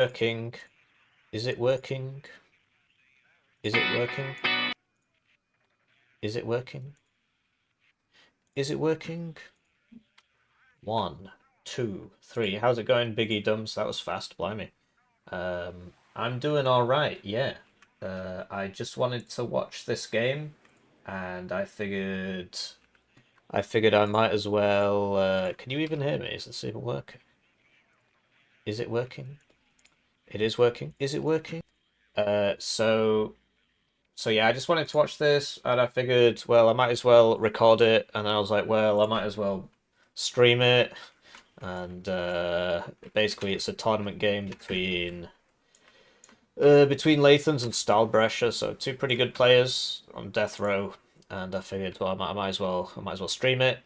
Working. Is it working? Is it working? Is it working? Is it working? 1, 2, 3. How's it going, Biggie Dums? That was fast, blimey. I'm doing all right, yeah. I just wanted to watch this game, and I figured I might as well. Can you even hear me? Is this even working? Is it working? It is working. Is it working? So yeah, I just wanted to watch this, and I figured, well, I might as well record it, and I was like, well, I might as well stream it, and basically it's a tournament game between Lathans and Stahlbrecher, so two pretty good players on death row, and I figured, well, I might as well stream it,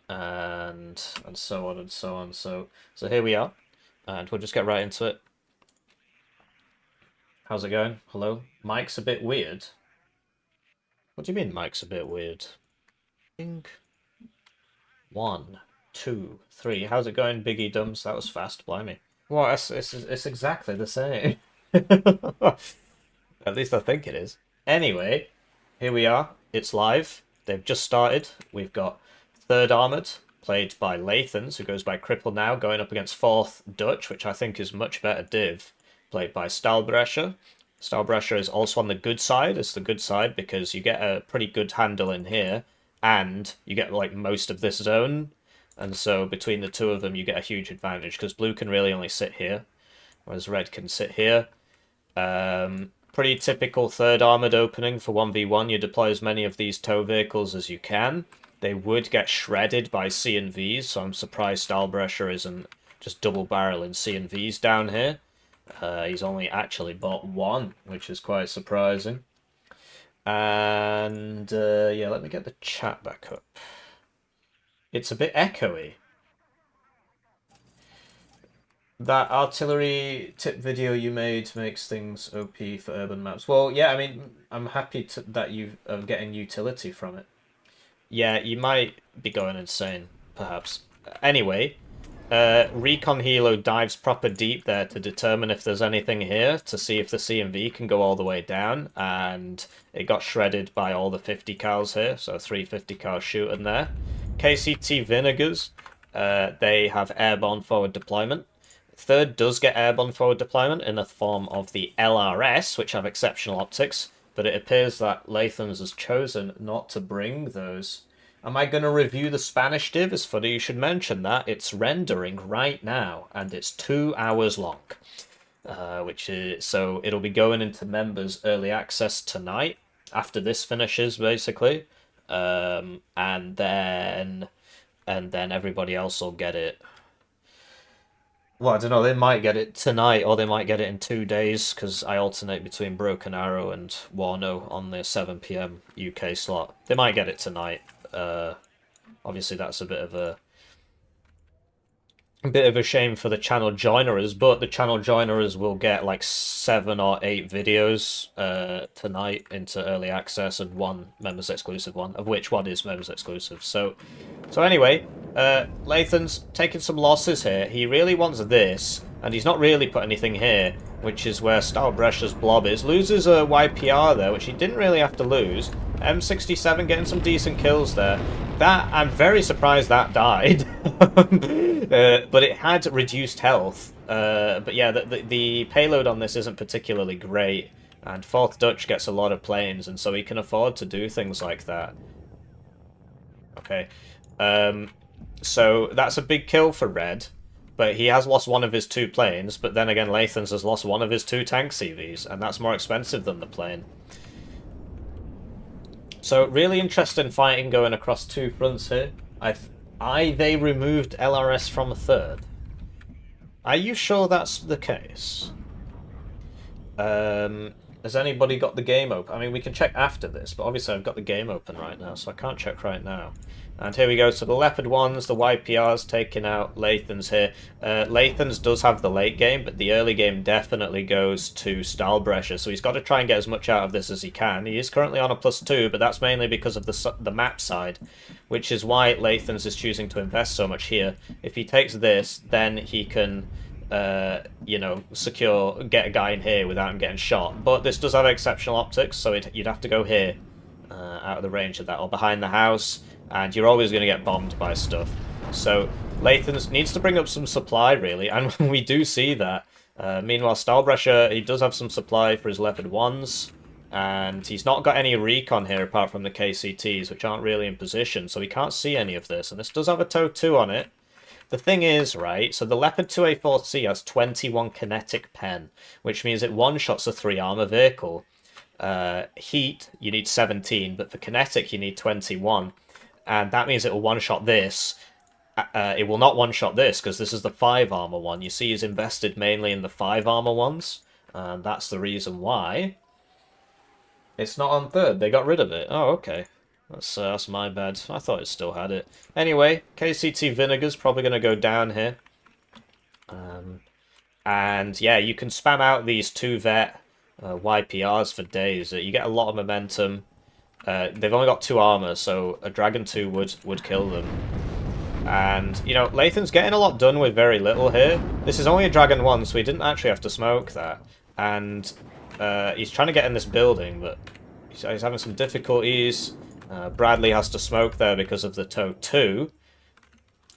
and so on and so on. So here we are, and we'll just get right into it. How's it going? Hello? Mike's a bit weird. What do you mean Mike's a bit weird? 1, 2, 3. How's it going, Biggie Dums? That was fast, blimey. Well, it's exactly the same. At least I think it is. Anyway, here we are. It's live. They've just started. We've got Third Armored, played by Lathans, who goes by Cripple now, going up against Fourth Dutch, which I think is much better div, played by Stahlbrecher. Stahlbrecher is also on the good side. It's the good side because you get a pretty good handle in here, and you get like most of this zone. And so between the two of them, you get a huge advantage because blue can really only sit here, whereas red can sit here. Pretty typical third armored opening for 1v1. You deploy as many of these tow vehicles as you can. They would get shredded by C and Vs, so I'm surprised Stahlbrecher isn't just double barreling C and Vs down here. He's only actually bought one, which is quite surprising. And yeah, let me get the chat back up. It's a bit echoey. That artillery tip video you made makes things OP for urban maps. Well, yeah, I mean, I'm happy that you are getting utility from it. Yeah, you might be going insane, perhaps. Anyway, Recon Helo dives proper deep there to determine if there's anything here, to see if the CMV can go all the way down, and it got shredded by all the 50 cals here, so 350 cal shooting there. KCT Vinegars, they have airborne forward deployment. Third does get airborne forward deployment in the form of the LRS, which have exceptional optics, but it appears that Lathans has chosen not to bring those. Am I going to review the Spanish div? It's funny you should mention that. It's rendering right now, and it's 2 hours long. So it'll be going into members early access tonight, after this finishes, basically. And then everybody else will get it. Well, I don't know, they might get it tonight or they might get it in 2 days because I alternate between Broken Arrow and Warno on the 7 PM UK slot. They might get it tonight. Obviously that's a bit of a shame for the channel joiners, but the channel joiners will get like 7 or 8 videos tonight into early access and one members exclusive one, of which one is members exclusive. So anyway, Lathan's taking some losses here. He really wants this, and he's not really put anything here, which is where Stahlbrecher's blob is. Loses a YPR there, which he didn't really have to lose. M67 getting some decent kills there. That, I'm very surprised that died. But it had reduced health. But yeah, the payload on this isn't particularly great. And 4th Dutch gets a lot of planes, and so he can afford to do things like that. Okay. So that's a big kill for red. But he has lost one of his 2 planes, but then again Lathans has lost one of his 2 tank CVs, and that's more expensive than the plane. So really interesting fighting going across 2 fronts here. They removed LRS from 3rd. Are you sure that's the case? Has anybody got the game open? I mean, we can check after this, but obviously I've got the game open right now, so I can't check right now. And here we go, so the Leopard 1s, the YPRs taking out Lathans here. Lathans does have the late game, but the early game definitely goes to Stahlbrecher, so he's got to try and get as much out of this as he can. He is currently on a +2, but that's mainly because of the map side, which is why Lathans is choosing to invest so much here. If he takes this, then he can you know, get a guy in here without him getting shot. But this does have exceptional optics, so you'd have to go here, out of the range of that, or behind the house, and you're always going to get bombed by stuff. So Lathan needs to bring up some supply, really, and we do see that. Meanwhile, Stahlbrecher, he does have some supply for his Leopard 1s, and he's not got any recon here apart from the KCTs, which aren't really in position, so he can't see any of this, and this does have a TOW 2 on it. The thing is, right, so the Leopard 2A4C has 21 kinetic pen, which means it one-shots a 3-armor vehicle. Heat, you need 17, but for kinetic, you need 21. And that means it will one-shot this. It will not one-shot this, because this is the 5-armor one. You see he's invested mainly in the 5-armor ones, and that's the reason why. It's not on third, they got rid of it. Oh, okay. That's my bad. I thought it still had it. Anyway, KCT Vinegar's probably going to go down here. And yeah, you can spam out these 2-vet YPRs for days. You get a lot of momentum. They've only got 2 armor, so a Dragon 2 would kill them. And, you know, Lathan's getting a lot done with very little here. This is only a Dragon 1, so he didn't actually have to smoke that. And he's trying to get in this building, but he's having some difficulties. Bradley has to smoke there because of the TOW 2.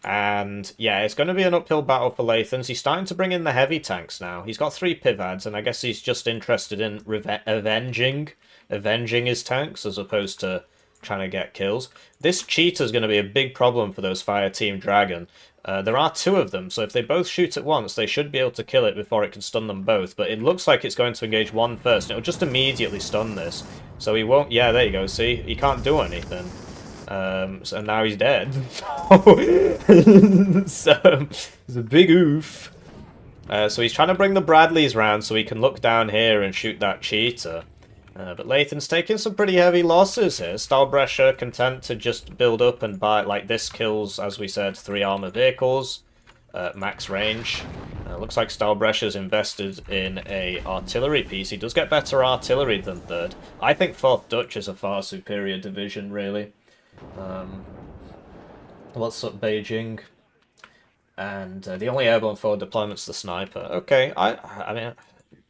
And yeah, it's going to be an uphill battle for Lathans. He's starting to bring in the heavy tanks now. He's got 3 Pivads, and I guess he's just interested in avenging his tanks as opposed to trying to get kills. This cheetah's going to be a big problem for those Fire Team Dragon. There are 2 of them, so if they both shoot at once, they should be able to kill it before it can stun them both. But it looks like it's going to engage one first, and it'll just immediately stun this. So he won't... Yeah, there you go, see? He can't do anything. So now he's dead. So, it's a big oof. So he's trying to bring the Bradleys round so he can look down here and shoot that cheetah. But Lathan's taking some pretty heavy losses here. Stahlbrecher content to just build up and buy, like this kills, as we said, 3 armor vehicles, max range. Looks like Stahlbrecher's invested in a artillery piece. He does get better artillery than 3rd. I think 4th Dutch is a far superior division, really. What's up, Beijing? And the only airborne forward deployment's the sniper. Okay, I mean...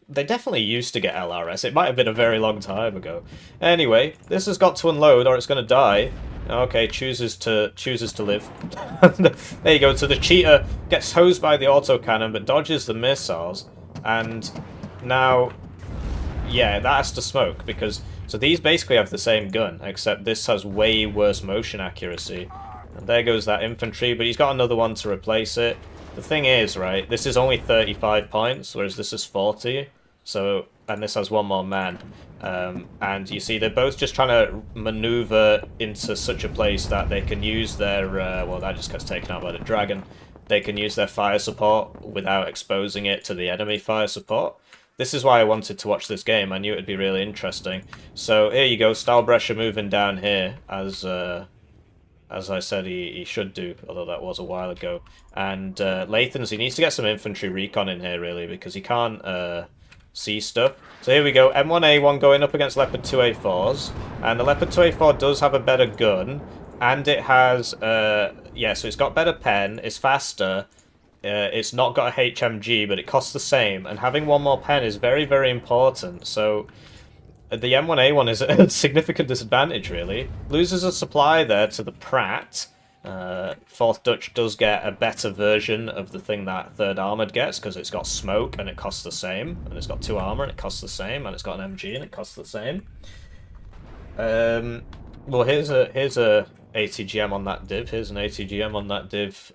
They definitely used to get LRS. It might have been a very long time ago. Anyway, this has got to unload or it's going to die. Okay, chooses to live. There you go. So the cheetah gets hosed by the autocannon but dodges the missiles. And now, yeah, that has to smoke because... So these basically have the same gun, except this has way worse motion accuracy. And there goes that infantry, but he's got another one to replace it. The thing is, right, this is only 35 points, whereas this is 40. So, and this has 1 more man. And you see, they're both just trying to maneuver into such a place that they can use their, well, that just gets taken out by the dragon. They can use their fire support without exposing it to the enemy fire support. This is why I wanted to watch this game. I knew it would be really interesting. So here you go, Stahlbrecher moving down here, as I said he should do, although that was a while ago. And Lathan's, he needs to get some infantry recon in here, really, because he can't see stuff. So here we go, M1A1 going up against Leopard 2A4s. And the Leopard 2A4 does have a better gun, and it has, yeah, so it's got better pen, it's faster, it's not got a HMG, but it costs the same. And having 1 more pen is very, very important. So... the M1A1 is at a significant disadvantage, really. Loses a supply there to the Pratt. 4th Dutch does get a better version of the thing that 3rd Armoured gets, because it's got smoke and it costs the same. And it's got 2 armour and it costs the same. And it's got an MG and it costs the same. Well, here's a ATGM on that div. Here's an ATGM on that div.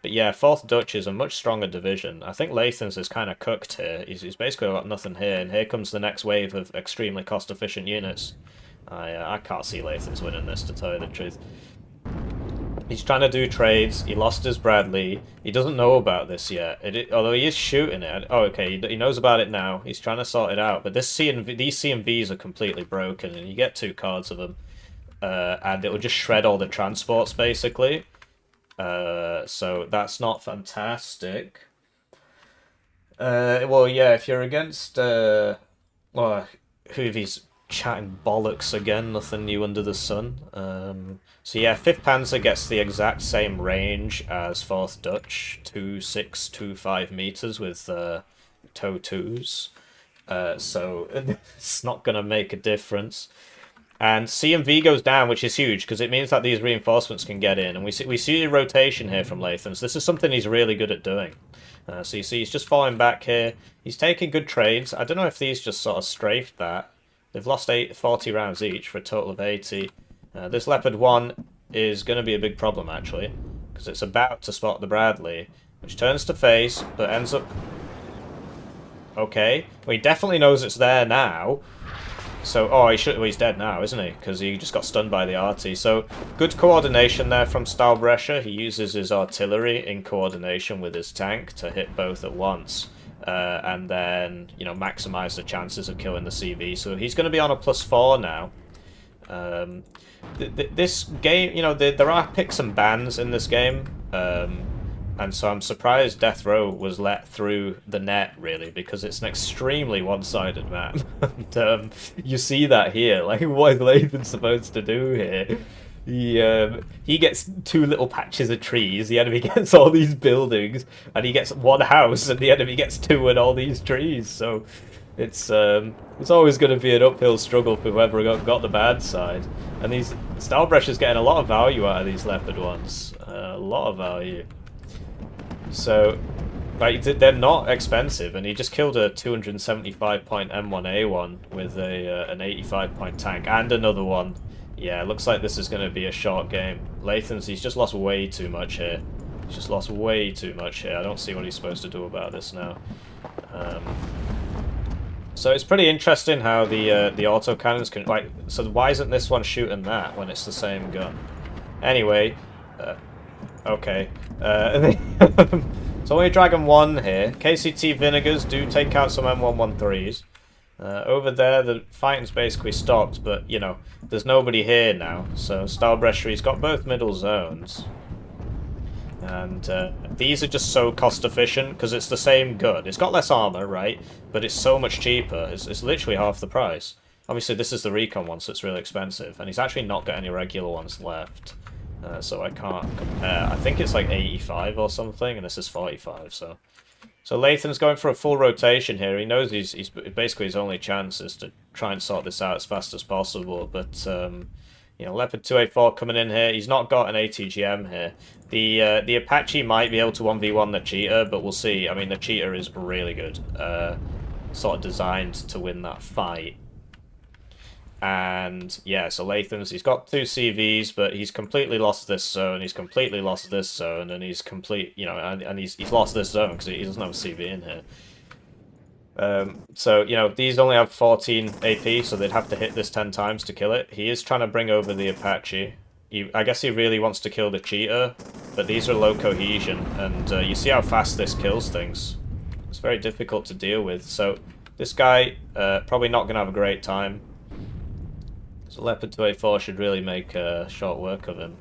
But yeah, 4th Dutch is a much stronger division. I think Lathan's is kind of cooked here. He's basically got nothing here, and here comes the next wave of extremely cost-efficient units. I can't see Lathan's winning this, to tell you the truth. He's trying to do trades. He lost his Bradley. He doesn't know about this yet. Although he is shooting it. Oh, okay, he knows about it now. He's trying to sort it out. But these C&Vs are completely broken, and you get 2 cards of them. And it will just shred all the transports, basically. So that's not fantastic. Well, yeah, if you're against, well, Hoovie's chatting bollocks again, nothing new under the sun. So yeah, 5th Panzer gets the exact same range as 4th Dutch, 2625 meters with TOW 2s. So it's not going to make a difference. And CMV goes down, which is huge, because it means that these reinforcements can get in. And we see a rotation here from Latham's. This is something he's really good at doing. So you see he's just falling back here. He's taking good trades. I don't know if these just sort of strafed that. They've lost 40 rounds each for a total of 80. This Leopard 1 is going to be a big problem, actually, because it's about to spot the Bradley, which turns to face, but ends up... Okay. Well, he definitely knows it's there now. So, oh, he's dead now, isn't he? Because he just got stunned by the arty. So, good coordination there from Stahlbrecher. He uses his artillery in coordination with his tank to hit both at once. And then, you know, maximize the chances of killing the CV. So he's going to be on a +4 now. This game, you know, there are picks and bans in this game. And so I'm surprised Death Row was let through the net, really, because it's an extremely one-sided map. And you see that here. Like, what is Lathan supposed to do here? He gets 2 little patches of trees, the enemy gets all these buildings, and he gets 1 house, and the enemy gets 2 and all these trees. So it's always going to be an uphill struggle for whoever got the bad side. And these Stahlbrecher's getting a lot of value out of these Leopard ones. A lot of value. So, like, they're not expensive, and he just killed a 275-point M1A1 with an 85-point tank, and another one. Yeah, looks like this is going to be a short game. Latham's, he's just lost way too much here. He's just lost way too much here. I don't see what he's supposed to do about this now. So it's pretty interesting how the autocannons can... Like, so why isn't this one shooting that when it's the same gun? Anyway... Okay. So only Dragon 1 here. KCT Vinegars do take out some M113s. Over there, the fighting's basically stopped, but, you know, there's nobody here now. So Stahlbrecher's got both middle zones. And these are just so cost efficient, because it's the same gun. It's got less armor, right? But it's so much cheaper. It's literally half the price. Obviously, this is the recon one, so it's really expensive. And he's actually not got any regular ones left. So I can't compare. I think it's like 85 or something, and this is 45. So Latham's going for a full rotation here. He knows he's basically his only chance is to try and sort this out as fast as possible. But you know, Leopard 284 coming in here. He's not got an ATGM here. The Apache might be able to 1v1 the Cheetah, but we'll see. I mean, the Cheetah is really good. Sort of designed to win that fight. And yeah, so Latham's, he's got 2 CVs, but he's completely lost this zone, he's completely lost this zone, and he's and he's lost this zone because he doesn't have a CV in here. So, you know, these only have 14 AP, so they'd have to hit this 10 times to kill it. He is trying to bring over the Apache. I guess he really wants to kill the Cheetah, but these are low cohesion, and you see how fast this kills things. It's very difficult to deal with, so this guy probably not going to have a great time. So Leopard 284 should really make short work of him.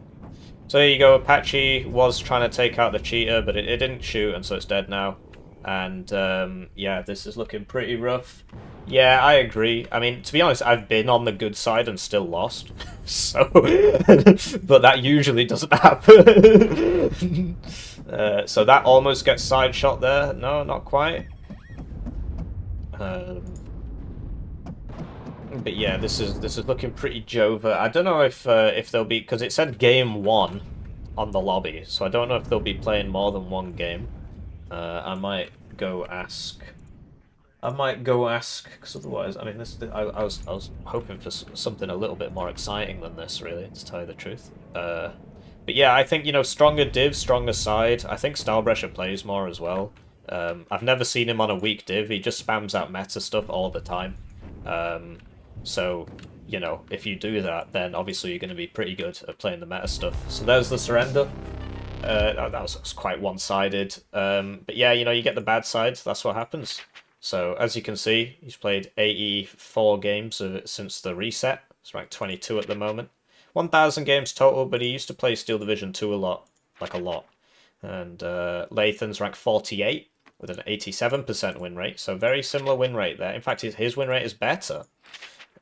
So there you go, Apache was trying to take out the Cheetah, but it didn't shoot, and so it's dead now. And yeah, this is looking pretty rough. Yeah, I agree. I mean, to be honest, I've been on the good side and still lost. So, but that usually doesn't happen. So that almost gets side shot there. No, not quite. But yeah, this is looking pretty Jova. I don't know if they'll be, because it said game 1 on the lobby, so I don't know if they'll be playing more than 1 game. I might go ask. Because otherwise, I mean, I was hoping for something a little bit more exciting than this, really, to tell you the truth. But yeah, I think, you know, stronger div, stronger side. I think Stahlbrecher plays more as well. I've never seen him on a weak div. He just spams out meta stuff all the time. So, you know, if you do that, then obviously you're going to be pretty good at playing the meta stuff. So there's the surrender. That was quite one-sided. But yeah, you know, you get the bad sides. That's what happens. So, as you can see, he's played 84 games since the reset. He's ranked 22 at the moment. 1,000 games total, but he used to play Steel Division 2 a lot. Like a lot. And Lathan's ranked 48 with an 87% win rate. So very similar win rate there. In fact, his win rate is better.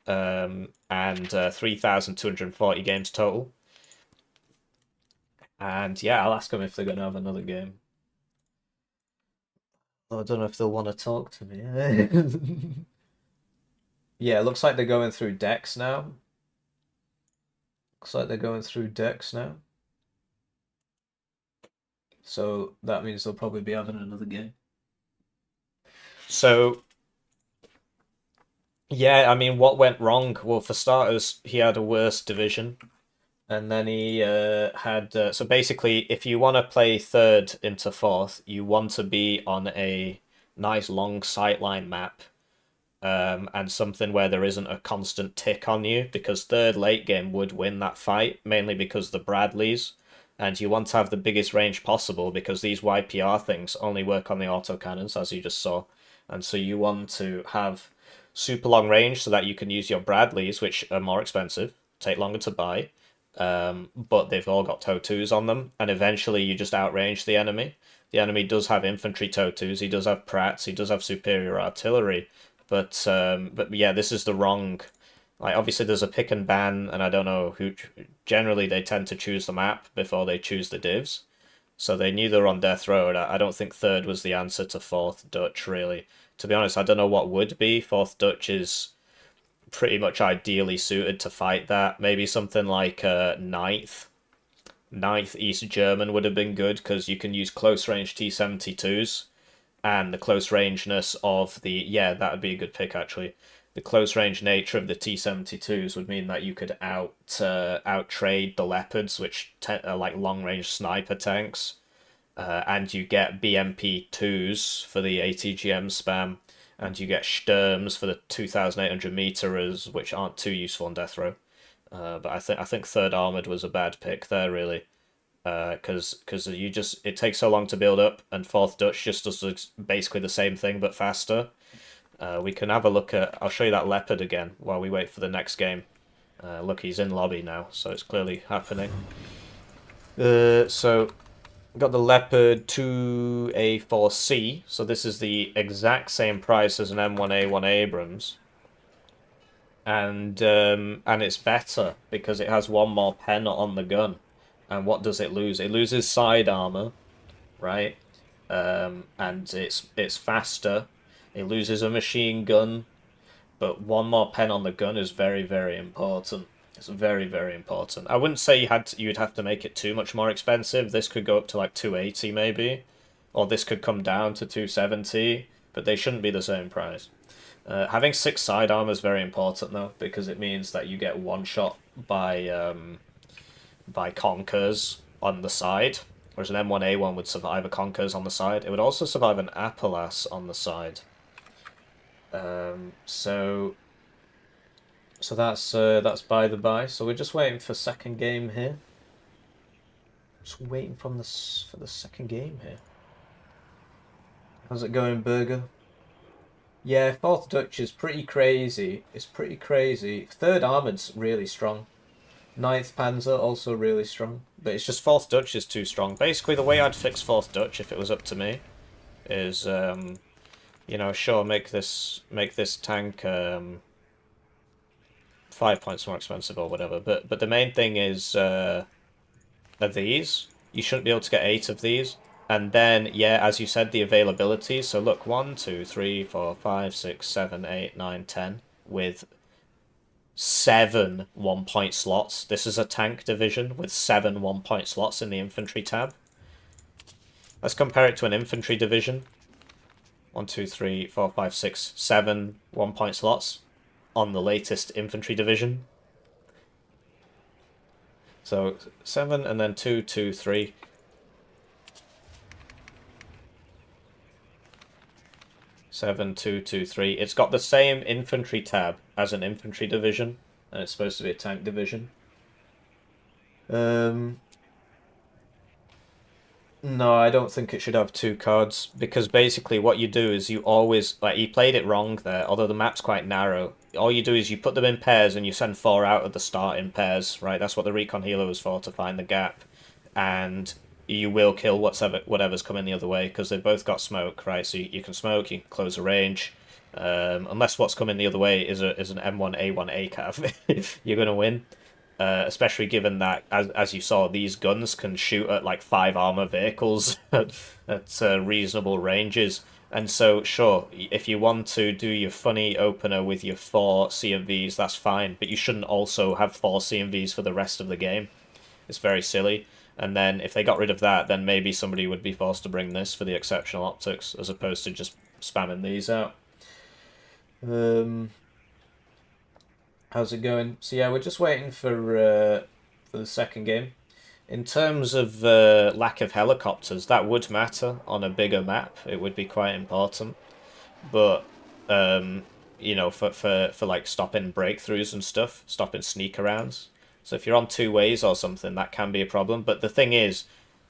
and 3,240 games total. And yeah, I'll ask them if they're going to have another game. I don't know if they'll want to talk to me. Yeah, it looks like they're going through decks now. Looks like they're going through decks now. So that means they'll probably be having another game. So, yeah, I mean, what went wrong? Well, for starters, he had a worse division. And then he had... so basically, if you want to play third into fourth, you want to be on a nice long sightline map. And something where there isn't a constant tick on you, because third late game would win that fight, mainly because the Bradleys, and you want to have the biggest range possible, because these YPR things only work on the autocannons, as you just saw, and so you want to have super long range so that you can use your Bradleys, which are more expensive, take longer to buy, but they've all got TOW2s on them, and eventually you just outrange the enemy. The enemy does have infantry TOW2s, he does have Pratts, he does have superior artillery, but yeah, this is the wrong... Like, obviously there's a pick and ban, and I don't know who... Generally, they tend to choose the map before they choose the divs. So they knew they were on death row, and I don't think third was the answer to fourth Dutch, really. To be honest, I don't know what would be. Fourth Dutch is pretty much ideally suited to fight that. Maybe something like ninth. Ninth East German would have been good, because you can use close-range T-72s, and the close-rangeness of the... Yeah, that would be a good pick, actually. The close-range nature of the T-72s would mean that you could out-trade the Leopards, which are like long-range sniper tanks, and you get BMP-2s for the ATGM spam, and you get Sturms for the 2,800 meterers, which aren't too useful on death row. But I think third armored was a bad pick there, really, because it takes so long to build up, and fourth Dutch just does basically the same thing but faster. We can have a look at... I'll show you that Leopard again while we wait for the next game. Look, he's in lobby now, so it's clearly happening. So, got the Leopard 2A4C. So this is the exact same price as an M1A1 Abrams. And it's better because it has one more pen on the gun. And what does it lose? It loses side armor, right? And it's faster. It loses a machine gun, but one more pen on the gun is very, very important. It's very, very important. I wouldn't say you'd have to make it too much more expensive. This could go up to like 280 maybe, or this could come down to 270, but they shouldn't be the same price. Having 6 side armor is very important though, because it means that you get one shot by Conkers on the side, whereas an M1A1 would survive a Conkers on the side. It would also survive an Appalachian on the side. So that's by the by. So we're just waiting for second game here. Just waiting for the second game here. How's it going, Burger? Yeah, fourth Dutch is pretty crazy. It's pretty crazy. Third armored's really strong. Ninth Panzer also really strong. But it's just fourth Dutch is too strong. Basically, the way I'd fix fourth Dutch if it was up to me is you know, sure, make this tank 5 points more expensive or whatever. But the main thing is are these. You shouldn't be able to get 8 of these. And then, yeah, as you said, the availability. So look, 1, 2, 3, 4, 5, 6, 7, 8, 9, 10 with 7 1-point slots. This is a tank division with 7 1-point slots in the infantry tab. Let's compare it to an infantry division. 1, 2, 3, 4, 5, 6, 7 1-point slots on the latest infantry division. So 7 and then 2, 2, 3. Seven, 2, 2, 3. It's got the same infantry tab as an infantry division, and it's supposed to be a tank division. No, I don't think it should have 2 cards, because basically what you do is you always... Like, you played it wrong there, although the map's quite narrow. All you do is you put them in pairs and you send 4 out at the start in pairs, right? That's what the Recon Healer was for, to find the gap. And you will kill whatever's coming the other way, because they've both got smoke, right? So you can smoke, you can close the range. Unless what's coming the other way is an M1A1A cav, you're gonna win. Especially given that, as you saw, these guns can shoot at like 5 armor vehicles at reasonable ranges. And so, sure, if you want to do your funny opener with your 4 CMVs, that's fine. But you shouldn't also have 4 CMVs for the rest of the game. It's very silly. And then if they got rid of that, then maybe somebody would be forced to bring this for the exceptional optics, as opposed to just spamming these out. How's it going? So yeah, we're just waiting for the second game. In terms of lack of helicopters, that would matter on a bigger map. It would be quite important. But you know, for like stopping breakthroughs and stuff, stopping sneak arounds. So if you're on 2 ways or something, that can be a problem. But the thing is,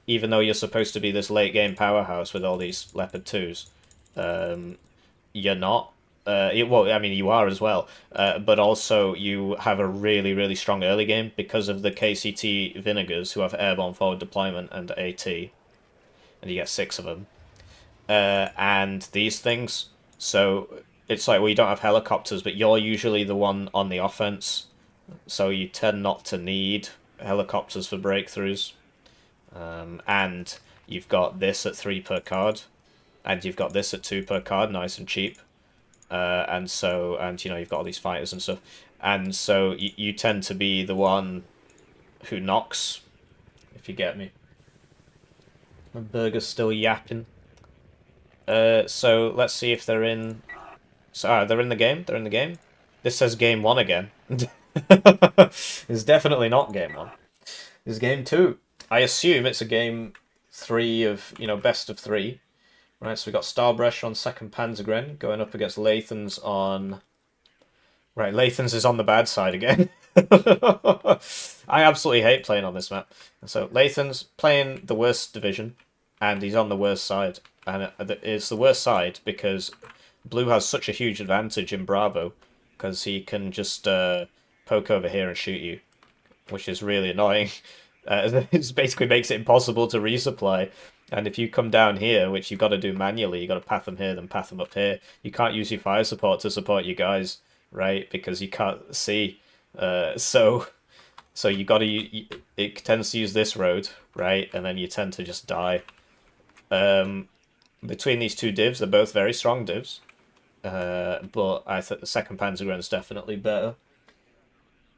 even though you're supposed to be this late game powerhouse with all these Leopard 2s, you're not. Well, I mean, you are as well, but also you have a really, really strong early game because of the KCT Vinegars who have airborne forward deployment and AT, and you get 6 of them. And these things, so it's like, well, you don't have helicopters, but you're usually the one on the offense, so you tend not to need helicopters for breakthroughs. And you've got this at 3 per card, and you've got this at 2 per card, nice and cheap. And you know, you've got all these fighters and stuff, and so you tend to be the one who knocks, if you get me. My burger's still yapping. So let's see if they're in. So they're in the game. They're in the game. This says game 1 again. It's definitely not game 1. It's game 2. I assume it's a game 3 of, you know, best of 3. Right, so we got Starbrecher on second Panzergren going up against Lathan's on. Right, Lathan's is on the bad side again. I absolutely hate playing on this map. So Lathan's playing the worst division, and he's on the worst side. And it's the worst side because Blue has such a huge advantage in Bravo, because he can just poke over here and shoot you, which is really annoying. It basically makes it impossible to resupply. And if you come down here, which you've got to do manually, you've got to path them here, then path them up here. You can't use your fire support to support you guys, right? Because you can't see. So you got to. It tends to use this road, right? And then you tend to just die. Between these two divs, they're both very strong divs. But I think the second Panzergren is definitely better.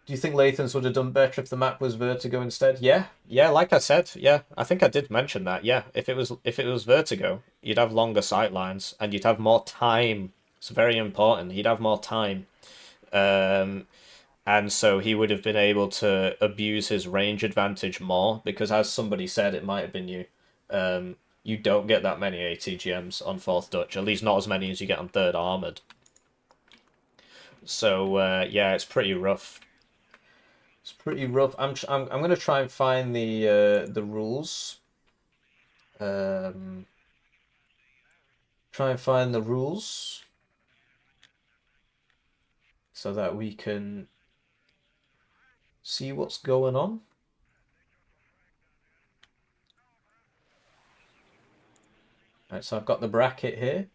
Do you think Lathan's would have done better if the map was Vertigo instead? Yeah, like I said, yeah, I think I did mention that. Yeah, if it was Vertigo, you'd have longer sight lines and you'd have more time. It's very important. He'd have more time, and so he would have been able to abuse his range advantage more because, as somebody said, it might have been you. You don't get that many ATGMs on 4th Dutch, at least not as many as you get on 3rd Armoured. So yeah, it's pretty rough. It's pretty rough. I'm gonna try and find the rules. Try and find the rules so that we can see what's going on. Right, so I've got the bracket here.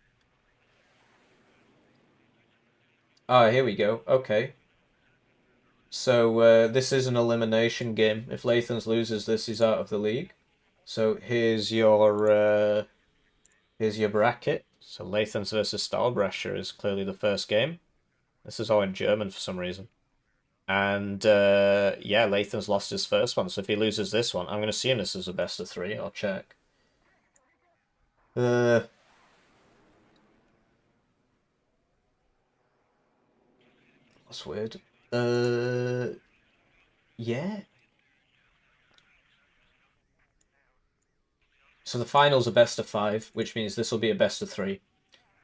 Ah, here we go. Okay. So this is an elimination game. If Lathan's loses this, he's out of the league. So here's your bracket. So Lathan's versus Stahlbrecher is clearly the first game. This is all in German for some reason. And yeah, Lathan's lost his first one. So if he loses this one, I'm going to assume this is a best of 3. I'll check. That's weird. Yeah. So the finals are best of 5, which means this will be a best of 3,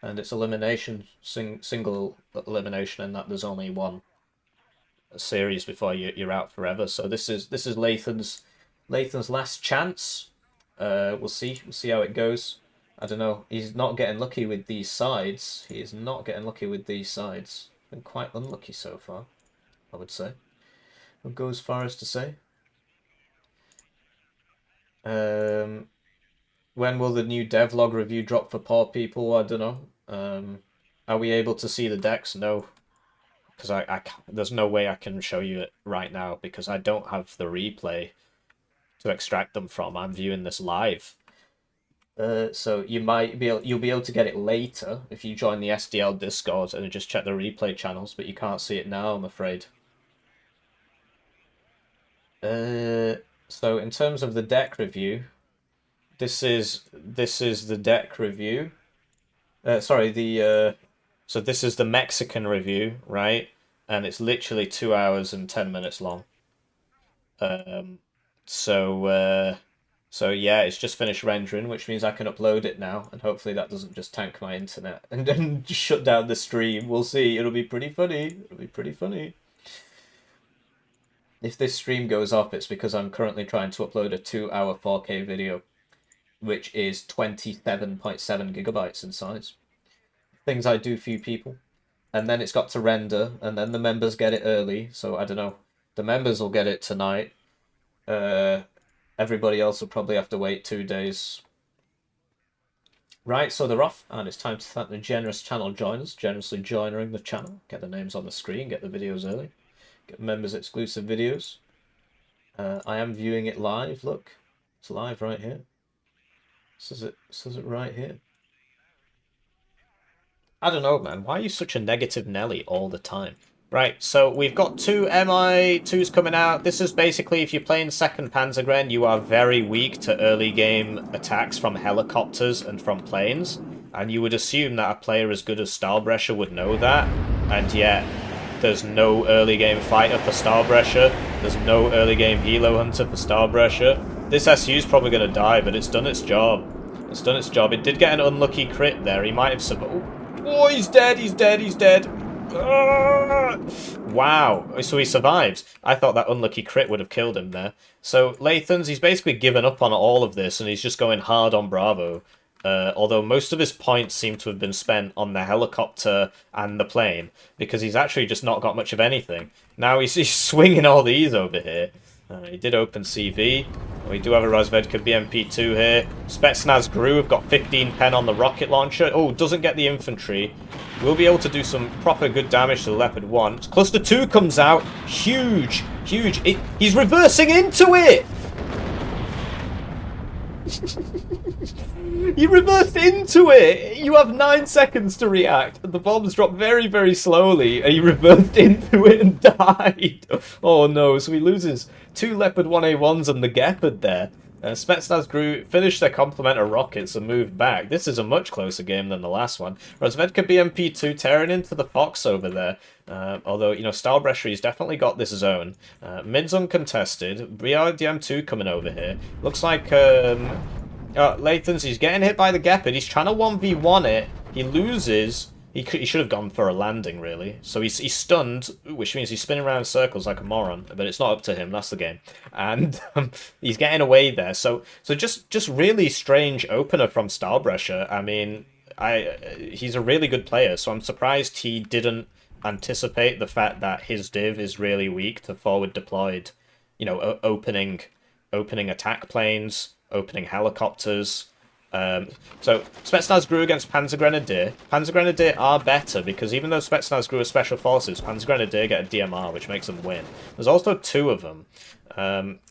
and it's elimination, single elimination, and that there's only one series before you're out forever. So this is Lathan's last chance. We'll see how it goes. I don't know. He's not getting lucky with these sides. He is not getting lucky with these sides. Been quite unlucky so far, I would say. I'll go as far as to say. When will the new devlog review drop for poor people? I don't know. Are we able to see the decks? No. Because there's no way I can show you it right now because I don't have the replay to extract them from. I'm viewing this live. So you'll be able to get it later if you join the SDL Discord and just check the replay channels, but you can't see it now, I'm afraid. So in terms of the deck review, this is the deck review. So this is the Mexican review, right? And it's literally 2 hours and 10 minutes long. So yeah, it's just finished rendering, which means I can upload it now, and hopefully that doesn't just tank my internet and then just shut down the stream. We'll see. It'll be pretty funny. It'll be pretty funny. If this stream goes off, it's because I'm currently trying to upload a 2-hour 4K video, which is 27.7 gigabytes in size. Things I do for you people. And then it's got to render, and then the members get it early, so I don't know. The members will get it tonight. Everybody else will probably have to wait 2 days. Right, so they're off, and it's time to thank the generous channel joiners, generously joining the channel. Get the names on the screen, get the videos early. Get members exclusive videos. I am viewing it live, look. It's live right here. Says it right here. I don't know, man. Why are you such a negative Nelly all the time? Right, so we've got 2 MI2s coming out. This is basically, if you're playing 2nd Panzergren, you are very weak to early game attacks from helicopters and from planes. And you would assume that a player as good as Stahlbrecher would know that. And yet, there's no early game fighter for Stahlbrecher. There's no early game helo hunter for Stahlbrecher. This SU's probably going to die, but it's done its job. It's done its job. It did get an unlucky crit there. He might have survived. Oh, he's dead, he's dead, he's dead. Wow, so he survives. I thought that unlucky crit would have killed him there. So Lathan's, he's basically given up on all of this and he's just going hard on Bravo. Although most of his points seem to have been spent on the helicopter and the plane, because he's actually just not got much of anything. Now he's swinging all these over here. He did open CV. We do have a Razvedka BMP-2 here. Spetsnaz Gru have got 15 pen on the rocket launcher. Oh, doesn't get the infantry. We'll be able to do some proper good damage to the Leopard 1. Cluster 2 comes out. Huge, huge. He's reversing into it! You reversed into it! You have 9 seconds to react, and the bombs drop very, very slowly, and he reversed into it and died! Oh no, so he loses 2 Leopard 1A1s and the Gepard there. Spetsnaz Gru finished their complement of rockets and moved back. This is a much closer game than the last one. Razvedka BMP-2 tearing into the Fox over there. Although, you know, Stahlbrecher's definitely got this zone. Mid's uncontested. BRDM-2 coming over here. Looks like Lathan's, he's getting hit by the Gepard. He's trying to 1v1 it. He loses. He should have gone for a landing, really. So he's stunned, which means he's spinning around in circles like a moron. But it's not up to him. That's the game. And he's getting away there. So just really strange opener from Stahlbrecher. I mean, he's a really good player. So I'm surprised he didn't anticipate the fact that his div is really weak to forward deployed, you know, opening attack planes, opening helicopters. So Spetsnaz Gru against Panzergrenadier. Panzergrenadier are better because even though Spetsnaz Gru are special forces, Panzergrenadier get a DMR, which makes them win. There's also 2 of them.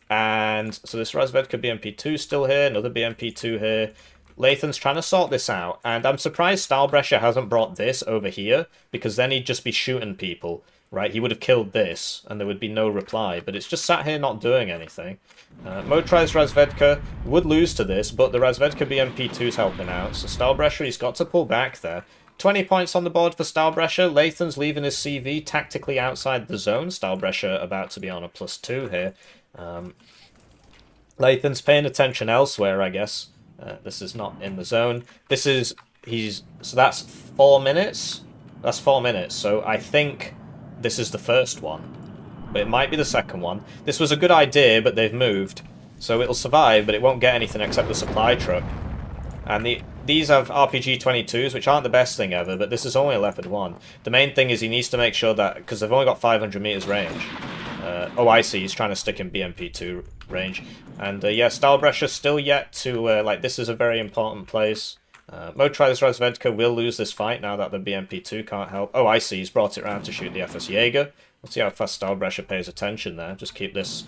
And so this Razvedka BMP-2 still here, another BMP-2 here. Lathan's trying to sort this out, and I'm surprised Stahlbrecher hasn't brought this over here, because then he'd just be shooting people, right? He would have killed this, and there would be no reply, but it's just sat here not doing anything. Motorized Razvedka would lose to this, but the Razvedka BMP-2's helping out, so Stahlbrecher, he's got to pull back there. 20 points on the board for Stahlbrecher. Lathan's leaving his CV tactically outside the zone. Stahlbrecher about to be on a +2 here. Lathan's paying attention elsewhere, I guess. This is not in the zone. So that's 4 minutes. That's 4 minutes. So I think this is the first one, but it might be the second one. This was a good idea, but they've moved, so it'll survive, but it won't get anything except the supply truck. And these have RPG-22s, which aren't the best thing ever, but this is only a Leopard 1. The main thing is he needs to make sure that, because they've only got 500 meters range. Oh, I see. He's trying to stick in BMP-2 range. And yeah, Stahlbrecher's still yet to, like, this is a very important place. Motorized Razvedka will lose this fight now that the BMP2 can't help. Oh, I see. He's brought it around to shoot the FS Jaeger. We'll see how fast Stahlbrecher pays attention there. Just keep this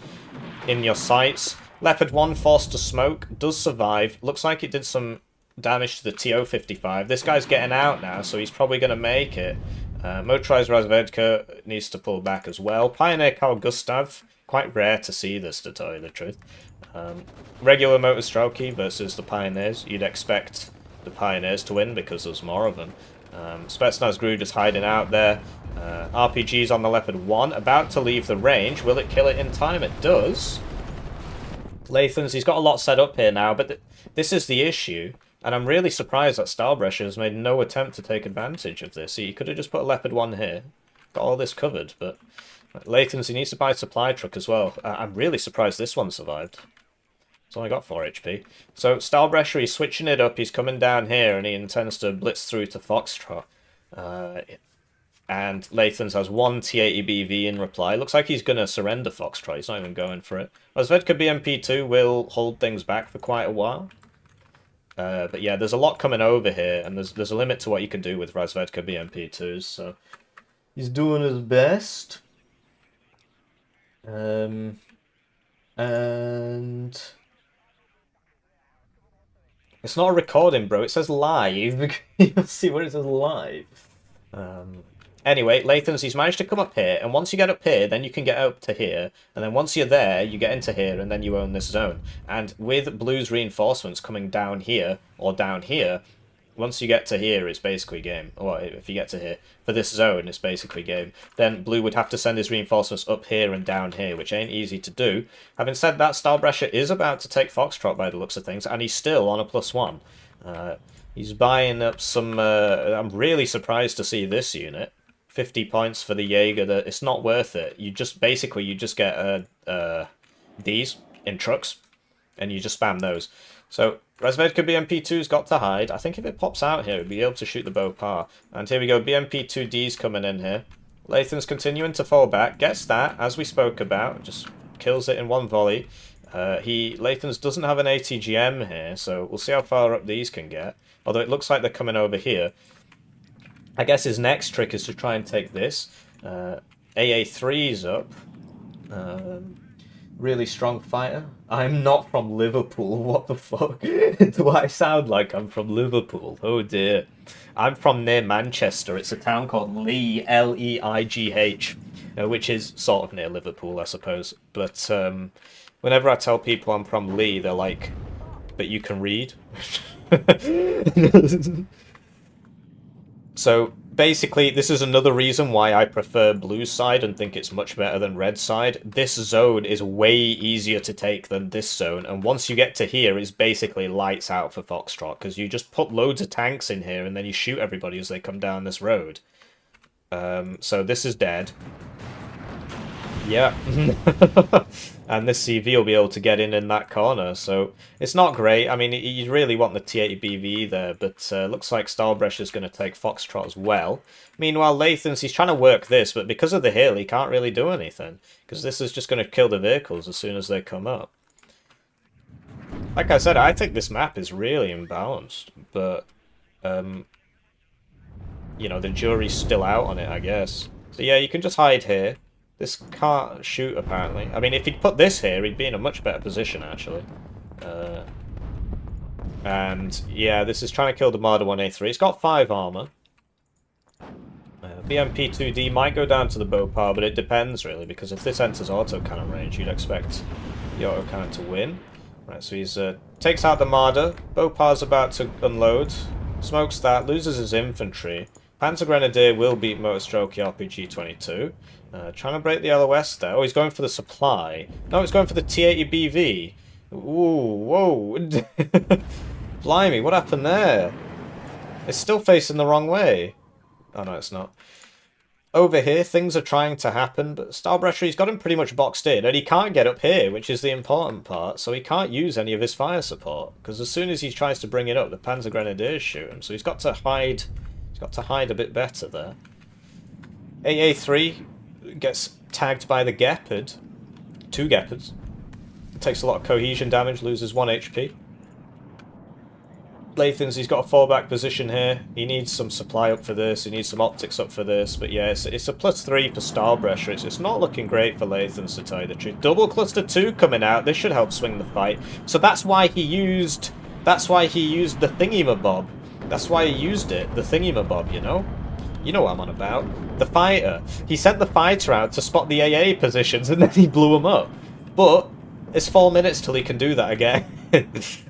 in your sights. Leopard 1 forced to smoke. Does survive. Looks like it did some damage to the TO-55. This guy's getting out now, so he's probably going to make it. Motorized Razvedka needs to pull back as well. Pioneer Carl Gustav. Quite rare to see this, to tell you the truth. Regular Motorstrelky versus the Pioneers. You'd expect the Pioneers to win because there's more of them. Spetsnaz Gru just hiding out there. RPG's on the Leopard 1, about to leave the range. Will it kill it in time? It does. Lathan's, he's got a lot set up here now, but this is the issue. And I'm really surprised that Stahlbrecher has made no attempt to take advantage of this. He could have just put a Leopard 1 here. Got all this covered, but Lathan's, he needs to buy a supply truck as well. I'm really surprised this one survived. It's only got 4 HP. So Stahlbrecher, he's switching it up. He's coming down here, and he intends to blitz through to Foxtrot. And Lathan's has 1 T80BV in reply. Looks like he's going to surrender Foxtrot. He's not even going for it. Razvedka BMP2 will hold things back for quite a while. But yeah, there's a lot coming over here, and there's a limit to what you can do with Razvedka BMP2s. So he's doing his best. And it's not a recording, bro. It says live. You'll see where it says live. Anyway, Lathan's, he's managed to come up here, and once you get up here, then you can get up to here, and then once you're there, you get into here, and then you own this zone. And with Blue's reinforcements coming down here, or down here, once you get to here, it's basically game. Or if you get to here, for this zone, it's basically game. Then Blue would have to send his reinforcements up here and down here, which ain't easy to do. Having said that, Stahlbrecher is about to take Foxtrot by the looks of things, and he's still on a +1. He's buying up some... I'm really surprised to see this unit. 50 points for the Jaeger. That it's not worth it. You just basically get these in trucks, and you just spam those. So Razvedka BMP2's got to hide. I think if it pops out here, it'll be able to shoot the Beaupar. And here we go. BMP2D's coming in here. Lathan's continuing to fall back. Gets that, as we spoke about. Just kills it in one volley. Lathan's doesn't have an ATGM here, so we'll see how far up these can get. Although it looks like they're coming over here. I guess his next trick is to try and take this. AA3's up. Really strong fighter. I'm not from Liverpool. What the fuck? Do I sound like I'm from Liverpool? Oh dear. I'm from near Manchester. It's a town called Leigh, Leigh, which is sort of near Liverpool, I suppose. But whenever I tell people I'm from Leigh, they're like, but you can read? So basically, this is another reason why I prefer Blue's side and think it's much better than Red's side. This zone is way easier to take than this zone, and once you get to here, it's basically lights out for Foxtrot, because you just put loads of tanks in here and then you shoot everybody as they come down this road. So this is dead. Yeah. And this CV will be able to get in that corner, so it's not great. I mean, you really want the T80BV there, but looks like Stahlbrecher's going to take Foxtrot as well. Meanwhile, Lathan's, he's trying to work this, but because of the hill, he can't really do anything, because this is just going to kill the vehicles as soon as they come up. Like I said, I think this map is really imbalanced, but, you know, the jury's still out on it, I guess. So yeah, you can just hide here. This can't shoot, apparently. I mean, if he'd put this here, he'd be in a much better position, actually. And, yeah, this is trying to kill the Marder 1A3. It's got 5 armor. BMP2D might go down to the Beaupar, but it depends, really, because if this enters autocannon range, you'd expect the autocannon to win. Right, so he's takes out the Marder. Beaupar's about to unload. Smokes that, loses his infantry. Panzer Grenadier will beat Motorstrelky RPG-22. Trying to break the LOS there. Oh, he's going for the supply. No, he's going for the T80BV. Ooh, whoa. Blimey, what happened there? It's still facing the wrong way. Oh, no, it's not. Over here, things are trying to happen, but Stahlbrecher, he's got him pretty much boxed in, and he can't get up here, which is the important part, so he can't use any of his fire support, because as soon as he tries to bring it up, the Panzer Grenadiers shoot him, so he's got to hide a bit better there. AA3 gets tagged by the Gepard. 2 Gepards. Takes a lot of cohesion damage, loses 1 HP. Lathan's, he's got a fallback position here. He needs some supply up for this. He needs some optics up for this. But yeah, it's a +3 for Starbrecher. It's not looking great for Lathan's, to tell you the truth. Double cluster 2 coming out. This should help swing the fight. So that's why he used the thingy-mabob. That's why he used it. The thingy-mabob, you know? You know what I'm on about. The fighter. He sent the fighter out to spot the AA positions and then he blew them up. But it's 4 minutes till he can do that again.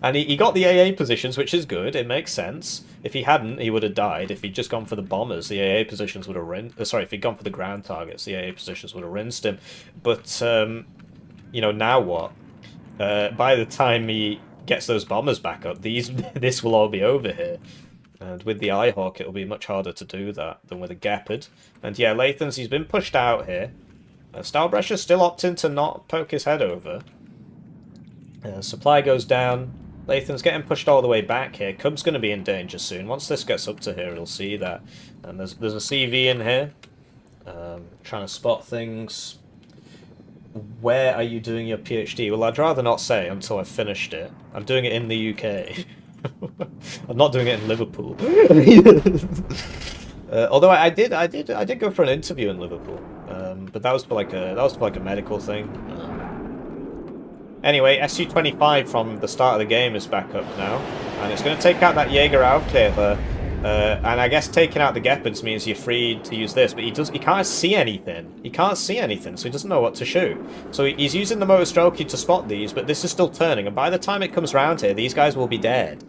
And he got the AA positions, which is good. It makes sense. If he hadn't, he would have died. If he'd just gone for the bombers, the AA positions would have rinsed... sorry, if he'd gone for the ground targets, the AA positions would have rinsed him. But, you know, now what? By the time he gets those bombers back up, this will all be over here. And with the Eyehawk, it'll be much harder to do that than with a Gepard. And yeah, Lathan's, he's been pushed out here. Starbrecher's still opting to not poke his head over. Supply goes down. Lathan's getting pushed all the way back here. Cub's going to be in danger soon. Once this gets up to here, he'll see that. And there's a CV in here. Trying to spot things. Where are you doing your PhD? Well, I'd rather not say until I've finished it. I'm doing it in the UK. I'm not doing it in Liverpool. Although I did go for an interview in Liverpool. But that was for like a medical thing. Anyway, SU-25 from the start of the game is back up now, and it's going to take out that Jaeger Aufklärer, and I guess taking out the Gepards means you're free to use this, but he can't see anything. He can't see anything, so he doesn't know what to shoot. So he's using the motor strokey to spot these, but this is still turning, and by the time it comes round here, these guys will be dead.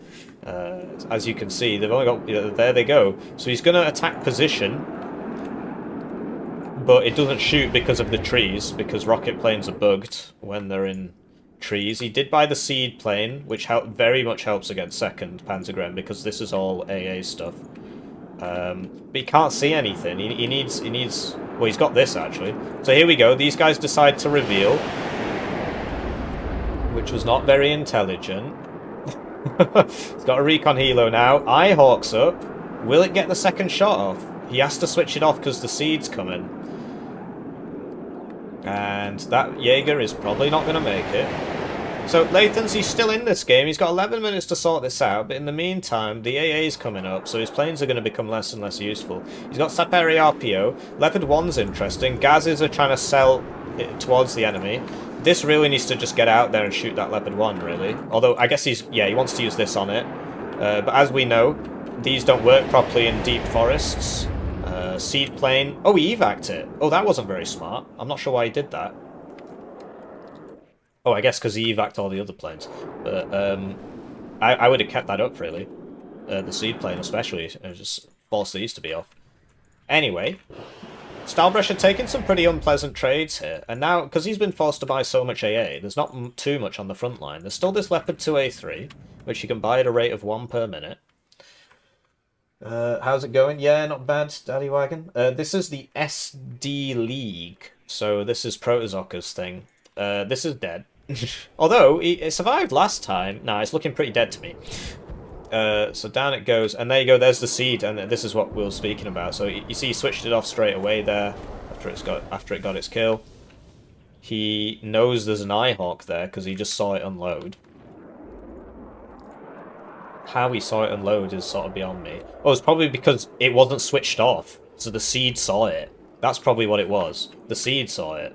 As you can see, they've only got... You know, there they go. So he's going to attack position, but it doesn't shoot because of the trees, because rocket planes are bugged when they're in trees. He did buy the seed plane, which very much helps against second Panzergren, because this is all AA stuff. But he can't see anything. He needs... Well, he's got this, actually. So here we go. These guys decide to reveal, which was not very intelligent. He's got a recon helo now. Eyehawk's up. Will it get the second shot off? He has to switch it off because the seed's coming. And that Jaeger is probably not going to make it. So Lathan's, he's still in this game. He's got 11 minutes to sort this out, but in the meantime, the AA's coming up, so his planes are going to become less and less useful. He's got Saperi RPO. Leopard 1's interesting. Gazes are trying to sell it towards the enemy. This really needs to just get out there and shoot that Leopard 1, really. Although, I guess he wants to use this on it. But as we know, these don't work properly in deep forests. Seed plane. Oh, he evac'd it. Oh, that wasn't very smart. I'm not sure why he did that. Oh, I guess because he evac'd all the other planes. But I would have kept that up, really. The seed plane especially. Just force these to be off. Anyway, Starbrecher taking some pretty unpleasant trades here. And now, because he's been forced to buy so much AA, there's not too much on the front line. There's still this Leopard 2A3, which you can buy at a rate of 1 per minute. How's it going? Yeah, not bad, Daddy Wagon. This is the SD League. So this is Protozocker's thing. This is dead. Although, it survived last time. Nah, it's looking pretty dead to me. So down it goes. And there you go, there's the seed. And this is what we were speaking about. So you see he switched it off straight away there after it got its kill. He knows there's an Eyehawk there because he just saw it unload. How he saw it unload is sort of beyond me. Oh, it's probably because it wasn't switched off. So the seed saw it. That's probably what it was. The seed saw it.